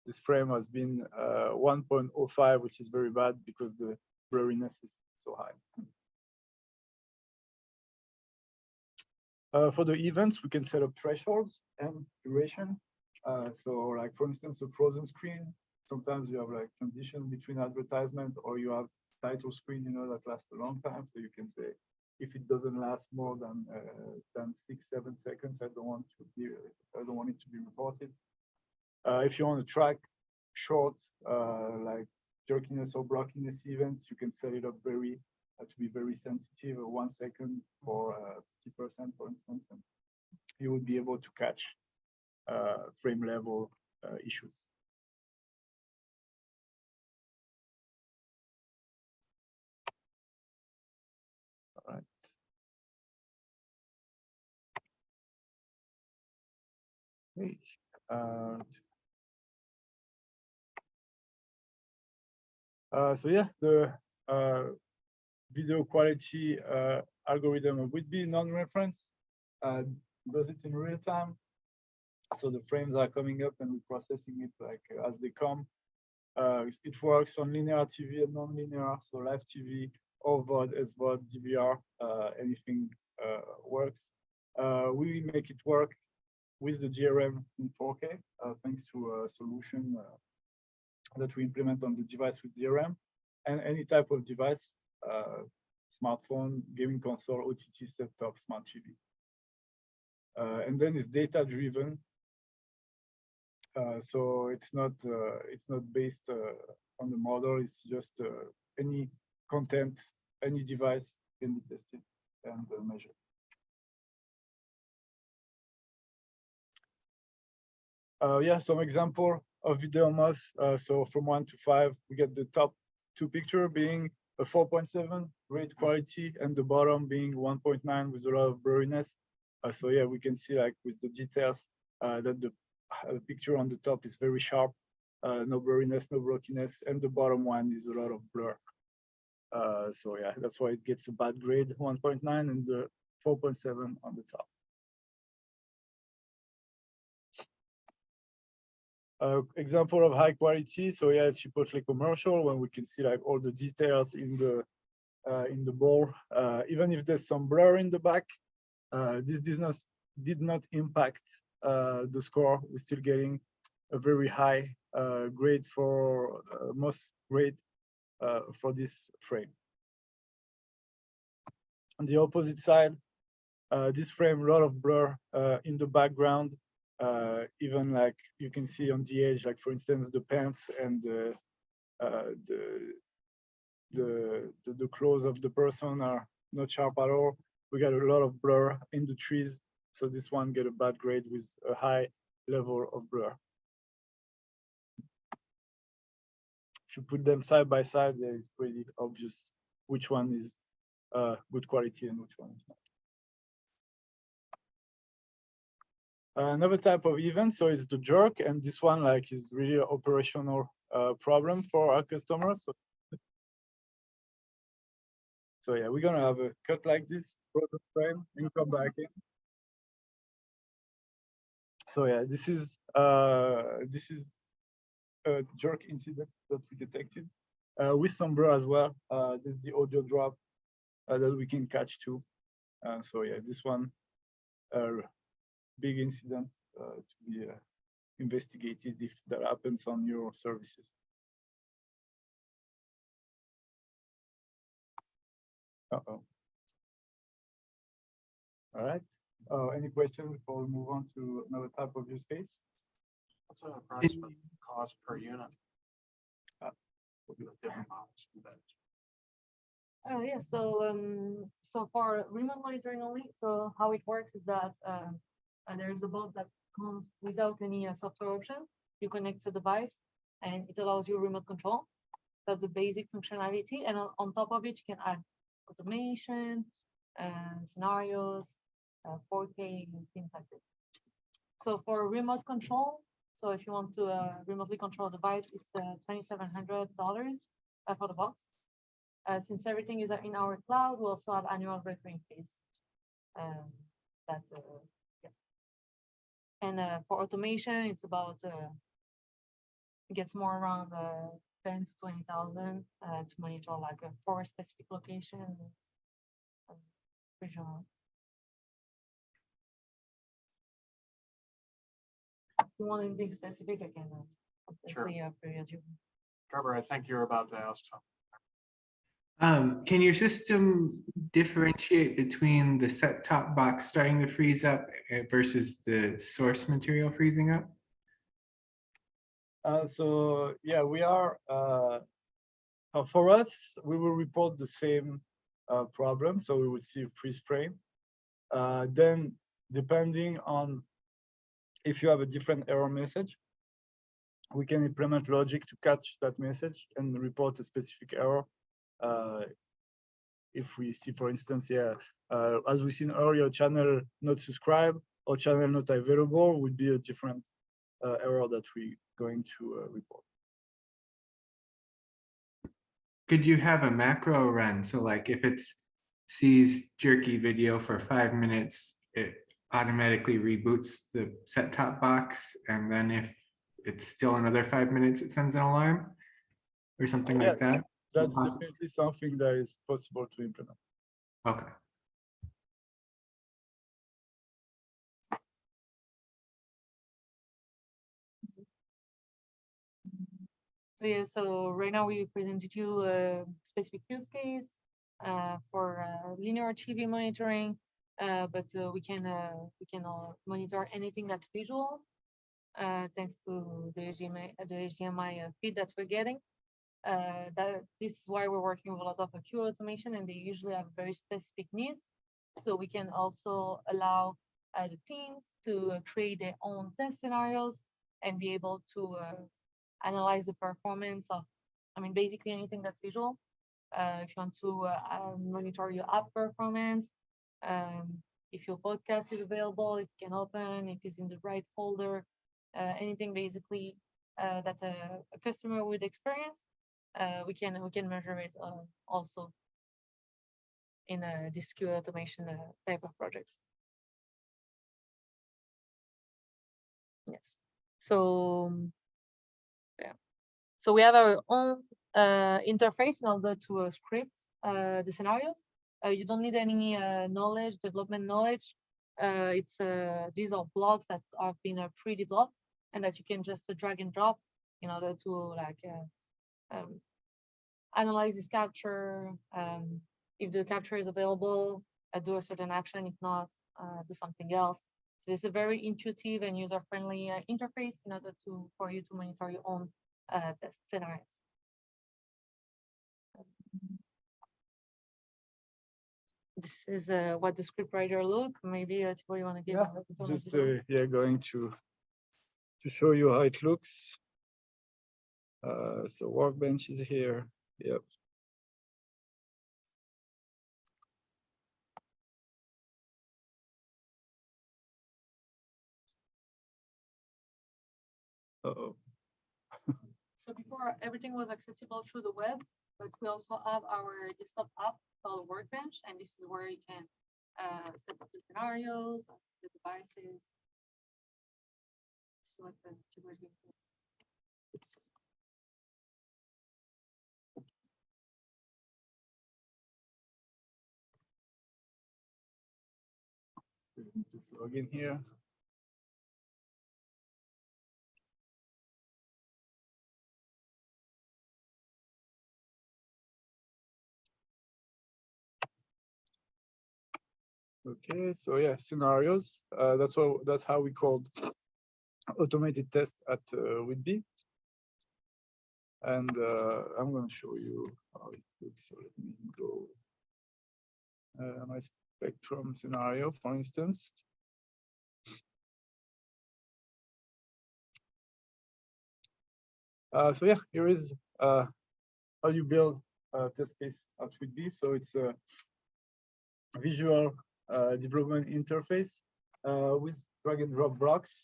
this frame has been 1.05, which is very bad because the blurriness is so high. For the events, we can set up thresholds and duration. So like, for instance, a frozen screen, sometimes you have like transition between advertisement, or you have title screen, that lasts a long time. So you can say, if it doesn't last more than 6-7 seconds, I don't want it to be reported. If you want to track short, like jerkiness or blockiness events, you can set it up to be very sensitive, 1 second for 50%, for instance, and you would be able to catch frame level issues. All right. Hey. So yeah, the video quality algorithm of Witbe non-reference does it in real time. So the frames are coming up and we're processing it like as they come. It works on linear TV and non-linear, so live TV, or VOD, SVOD, DVR, anything works. We make it work with the DRM in 4K, thanks to a solution that we implement on the device with DRM, and any type of device, smartphone, gaming console, OTT, set-top, smart TV. And then it's data-driven. So it's not based on the model. It's just any content, any device can be tested and measured. Yeah, some example of video mouse. So from 1 to 5, we get the top 2 picture being a 4.7 great quality, and the bottom being 1.9 with a lot of blurriness. So yeah, we can see like with the details that the picture on the top is very sharp, no blurriness, no blockiness, and the bottom one is a lot of blur. So yeah, that's why it gets a bad grade, 1.9, and the 4.7 on the top. Example of high quality. So yeah, if you put like commercial, when we can see like all the details in the ball, even if there's some blur in the back, this did not impact the score. We're still getting a very high grade for most grade for this frame. On the opposite side, This frame, a lot of blur in the background. Even like you can see on the edge, like for instance, the pants and the clothes of the person are not sharp at all. We got a lot of blur in the trees. So this one get a bad grade with a high level of blur. If you put them side by side, there is pretty obvious which one is good quality and which one is not. Another type of event, so it's the jerk, and this one like is really an operational problem for our customers. So yeah, we're gonna have a cut like this, roll the frame, and come back in. So yeah, this is a jerk incident that we detected with some blur as well. This is the audio drop that we can catch too. So yeah, this one big incident to be investigated if that happens on your services. Uh-oh. All right. Any questions before we move on to another type of use case? What's the price for cost per unit? Will be the different models for that. Oh yeah, so for remote monitoring only, so how it works is that there's a box that comes without any software option. You connect to the device and it allows you remote control. That's the basic functionality, and on top of it, you can add automation and scenarios, 4K, things like this. So for remote control, so if you want to remotely control a device, it's $2,700 for the box. Since everything is in our cloud, we also have annual recurring fees. Yeah. And for automation, it's about it gets more around 10 to 20,000 to monitor like for a specific location. Regional. If you want anything specific, I can obviously period you. Trevor, I think you're about to ask something. Can your system differentiate between the set-top box starting to freeze up versus the source material freezing up? So yeah, we are for us, we will report the same problem. So we would see a freeze frame. Then depending on if you have a different error message, we can implement logic to catch that message and report a specific error. If we see, for instance, as we seen earlier, channel not subscribed or channel not available would be a different error that we're going to report. Could you have a macro run? So like if it sees jerky video for 5 minutes, it automatically reboots the set-top box. And then if it's still another 5 minutes, it sends an alarm or something like that? That's definitely something that is possible to implement. Okay. So yeah, so right now we presented you a specific use case for linear TV monitoring, but we can monitor anything that's visual thanks to the HDMI feed that we're getting. This is why we're working with a lot of Q automation, and they usually have very specific needs. So we can also allow the teams to create their own test scenarios and be able to analyze the performance of, basically anything that's visual. If you want to monitor your app performance, if your podcast is available, it can open, if it's in the right folder, anything basically that a customer would experience, we can measure it also in this Q automation type of projects. Yes. So yeah. So we have our own interface in order to script the scenarios. You don't need any development knowledge. These are blocks that have been pre-developed and that you can just drag and drop in order to analyze this capture. If the capture is available, do a certain action. If not, do something else. So it's a very intuitive and user-friendly interface in order for you to monitor your own test scenarios. This is what the scriptwriter look. Maybe Thibaut, you want to give Yeah, a little bit just of yeah, going to show you how it looks. So workbench is here. Yep. Uh-oh. So before, everything was accessible through the web, but we also have our desktop app called Workbench, and this is where you can set up the scenarios, the devices. This is what the Thibaut is going to do. Just log in here. Okay, so yeah, scenarios. That's how we called automated tests at Witbe. And I'm going to show you how it looks. So let me go my spectrum scenario, for instance. So yeah, here is how you build a test case at Witbe. So it's a visual development interface with drag and drop blocks.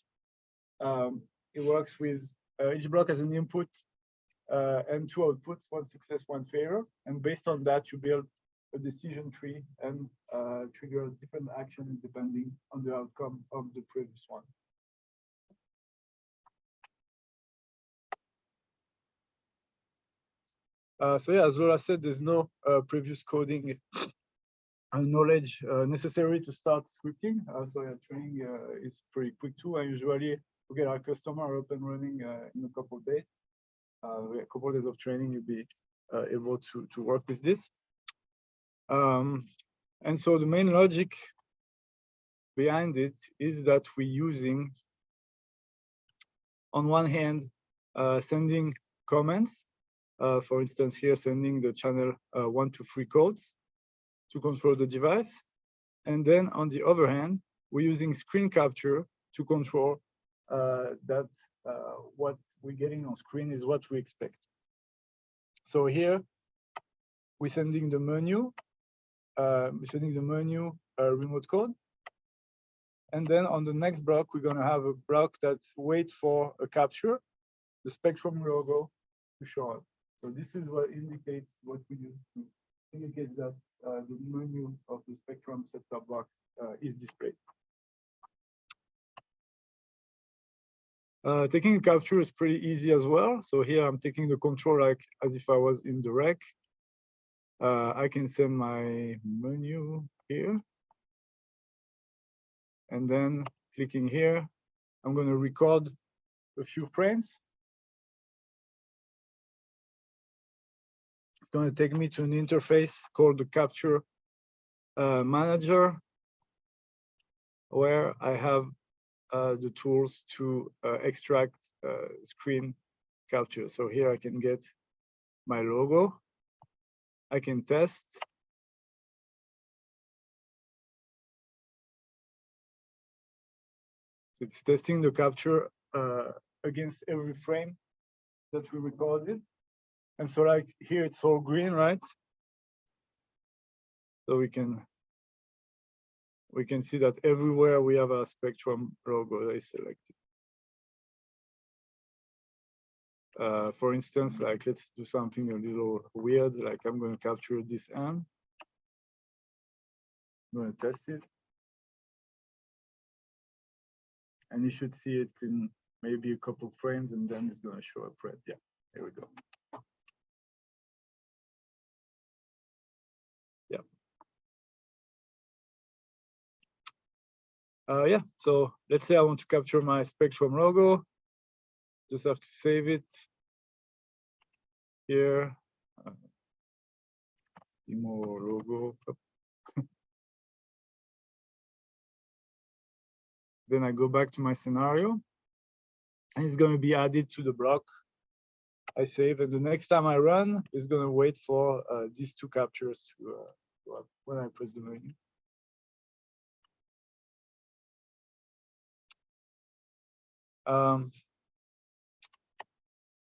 It works with each block has an input and two outputs, one success, one failure. And based on that, you build a decision tree and trigger different actions depending on the outcome of the previous one. So yeah, as Lola said, there's no previous coding knowledge necessary to start scripting. So yeah, training is pretty quick too. And usually we get our customer up and running in a couple of days. A couple of days of training, you'll be able to work with this. And so the main logic behind it is that we're using, on one hand, sending comments, for instance, here sending the channel 1 to 3 codes to control the device. And then on the other hand, we're using screen capture to control that what we're getting on screen is what we expect. So here, we're sending the menu, remote code. And then on the next block, we're gonna have a block that's wait for a capture, the Spectrum logo to show up. So this is what indicates what we use to indicate that the menu of the Spectrum set-top box is displayed. Taking a capture is pretty easy as well. So here I'm taking the control like as if I was in the rec. I can send my menu here. And then clicking here, I'm going to record a few frames. It's going to take me to an interface called the Capture Manager, where I have the tools to extract screen capture. So here I can get my logo. I can test. So it's testing the capture against every frame that we recorded. And so like here it's all green, right? So we can see that everywhere we have a Spectrum logo that is selected. For instance, like let's do something a little weird, like I'm going to capture this end. I'm going to test it. And you should see it in maybe a couple frames and then it's going to show up red. Yeah, here we go. Yeah. Yeah, so let's say I want to capture my Spectrum logo. Just have to save it here. Demo logo. Then I go back to my scenario, and it's going to be added to the block I save. And the next time I run, it's going to wait for these two captures to when I press the menu.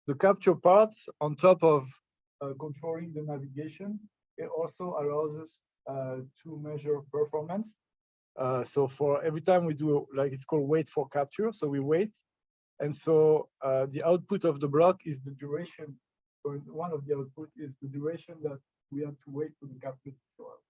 The capture part, on top of controlling the navigation, it also allows us to measure performance. So for every time we do, like it's called wait for capture, so we wait. And so the output of the block is the duration, or one of the output is the duration that we have to wait for the capture to show up.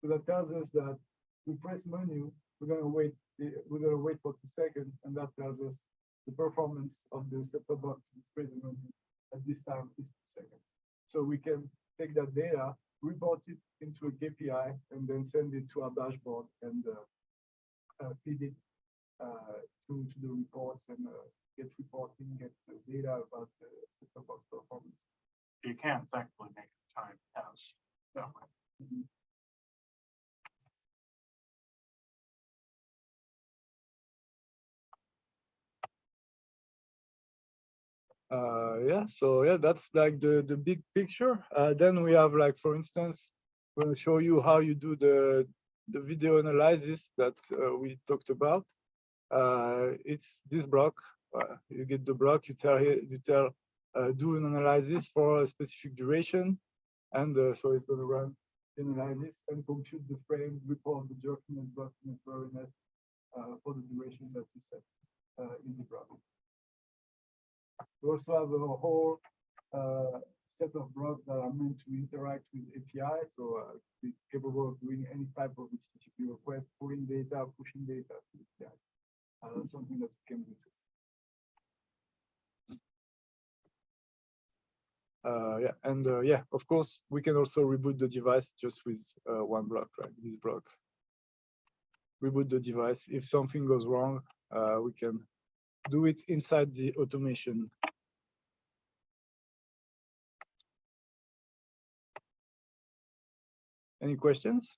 So that tells us that we press menu, we're gonna wait for 2 seconds, and that tells us the performance of the set-top box to display the menu at this time is 2 seconds. So we can take that data, report it into a KPI, and then send it to our dashboard and feed it to the reports and get reporting, get data about the set-top box performance. You can't effectively make a time pass that way. Mhm. Yeah, so yeah, that's like the big picture. Then we have, like, for instance, I'm going to show you how you do the video analysis that we talked about. It's this block. You get the block, you tell do an analysis for a specific duration, and so it's going to run the analysis and compute the frames, report the jerkiness, blockiness, blurriness for the duration that you set in the block. We also have a whole set of blocks that are meant to interact with API, so be capable of doing any type of HTTP request, pulling data, pushing data to the API. That's something that we can do too. Yeah, and yeah, of course, we can also reboot the device just with one block, like this block. Reboot the device. If something goes wrong, we can do it inside the automation. Any questions?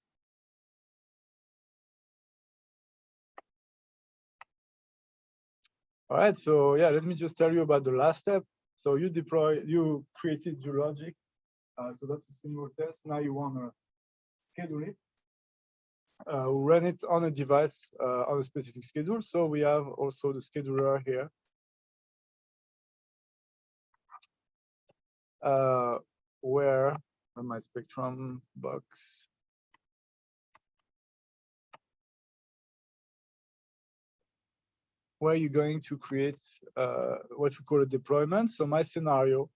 All right, so yeah, let me just tell you about the last step. So you created your logic. So that's a single test. Now you want to schedule it. Run it on a device on a specific schedule. So we have also the scheduler here. Where on my Spectrum box. Where you're going to create what we call a deployment. So my scenario,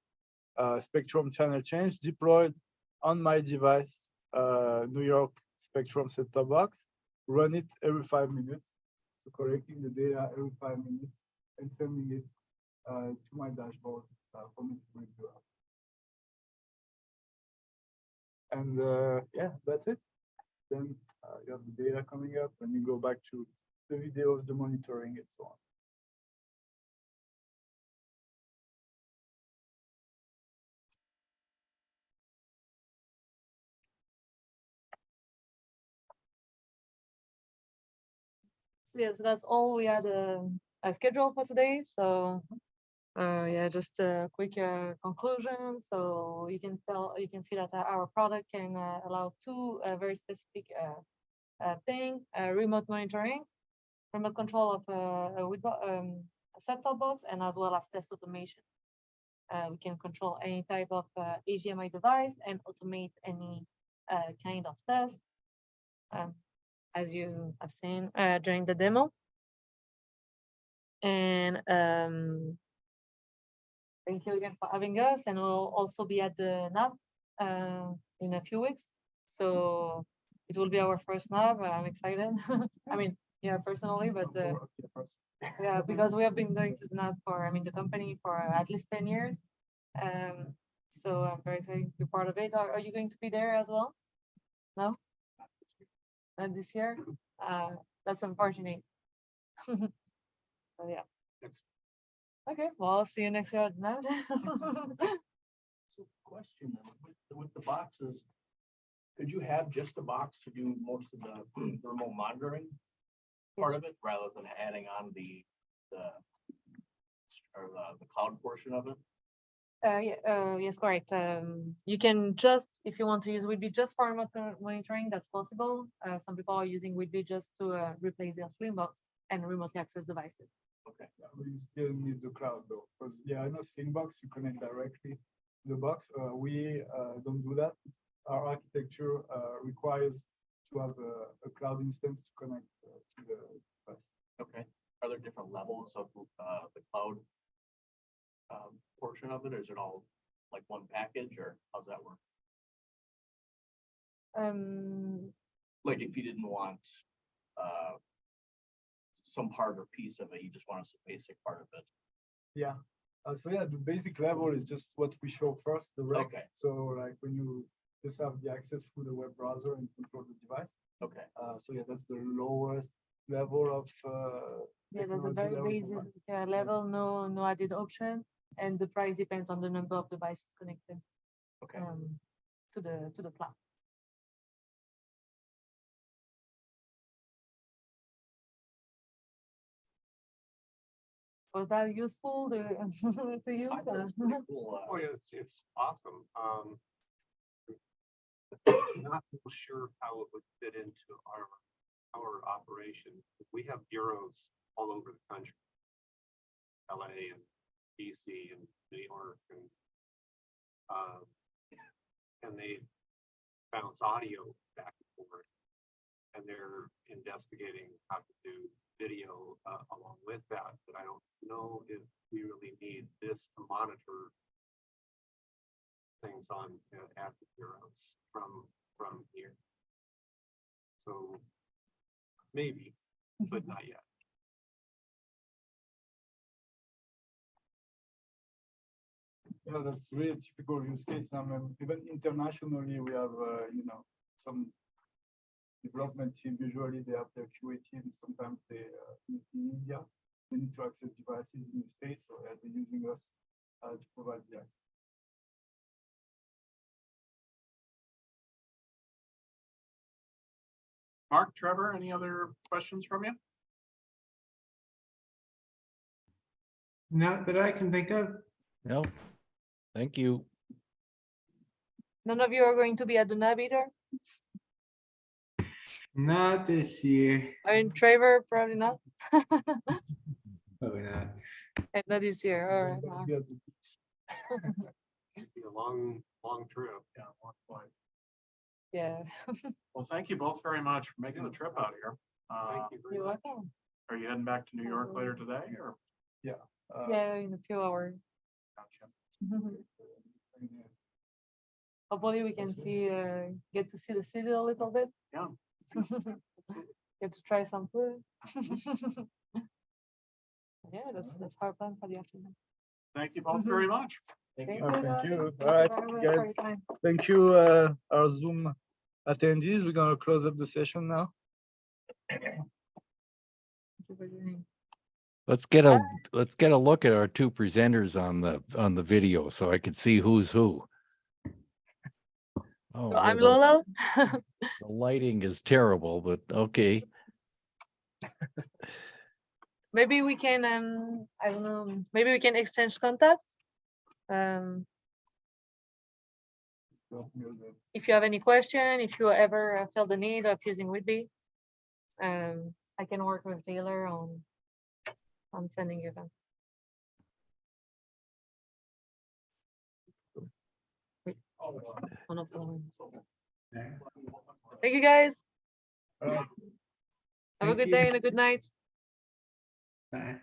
Spectrum channel change deployed on my device, New York Spectrum set-top box, run it every 5 minutes. So collecting the data every 5 minutes and sending it to my dashboard for me to review. And yeah, that's it. Then you have the data coming up and you go back to the videos, the monitoring, and so on. So yes, that's all we had a schedule for today. So yeah, just a quick conclusion. So you can see that our product can allow two very specific thing: remote monitoring, remote control of set-top box, and as well as test automation. We can control any type of HDMI device and automate any kind of test, as you have seen during the demo. And thank you again for having us. And we'll also be at the NAB in a few weeks. So it will be our first NAB. I'm excited. I mean, yeah, personally, but yeah, because we have been going to the NAB the company for at least 10 years. So I'm very excited to be part of it. Are you going to be there as well? No? Not this year? That's unfortunate. So, yeah. Okay, well, I'll see you next year at NAB. So question, with the boxes, could you have just a box to do most of the remote monitoring? part of it rather than adding on the cloud portion of it? Yes, correct. You can just, if you want to use Witbe just for remote monitoring, that's possible. Some people are using Witbe just to replace their Slimbox and remotely access devices. Okay. We still need the cloud though, because I know Slingbox, you connect directly to the box. We don't do that. Our architecture requires to have a cloud instance to connect to the device. Okay. Are there different levels of the cloud portion of it, or is it all like one package, or how's that work? Like if you didn't want some part or piece of it, you just want a basic part of it. Yeah. So yeah, the basic level is just what we show first, the rec. Okay. So like when you just have the access through the web browser and control the device. Okay. So yeah, that's the lowest level of Yeah, that's a technology very that we basic provide. level, no added option, and the price depends on the number of devices connected Okay. to the cloud. Was that useful to you? I think it's pretty cool. Oh, yeah, it's awesome. Not real sure how it would fit into our operation. We have bureaus all over the country. LA and DC and New York and they bounce audio back and forth. And they're investigating how to do video along with that, but I don't know if we really need this to monitor things on at the bureaus from here. So maybe, but not yet. Yeah, that's really a typical use case. I mean, even internationally, we have some development team. Usually they have their QA team. Sometimes they in India. They need to access devices in the States, so they're using us to provide the access. Mark, Trevor, any other questions from you? Not that I can think of. No, thank you. None of you are going to be at the Navigator? Not this year. And Trevor, probably not. Probably not. And not this year, all right. Gonna be at the beach. It'd be a long trip. Yeah, long flight. Yeah, Well, thank you both very much for making the trip out here. Thank you very you're much. welcome. Are you heading back to New York later today, or? Yeah, in a few hours. Gotcha. Hopefully we can get to see the city a little bit. Yeah. Get to try some food. Yeah, that's our plan for the afternoon. Thank you both very much. Thank Thank you. you. Thank guys. you. Thank All right, very much guys. for your time. Thank you, our Zoom attendees. We're gonna close up the session now. Thank you for joining. Let's get a look at our two presenters on the video so I could see who's who. Oh, So I'm the Lola. lighting is terrible, but okay. Maybe we can, I don't know, maybe we can exchange contact. If you have any question, if you ever feel the need of using Witbe, I can work with Taylor on sending you them. Wait. Oh, no problem. Thank you, guys. Have a Thank good you. day and a good night. Bye.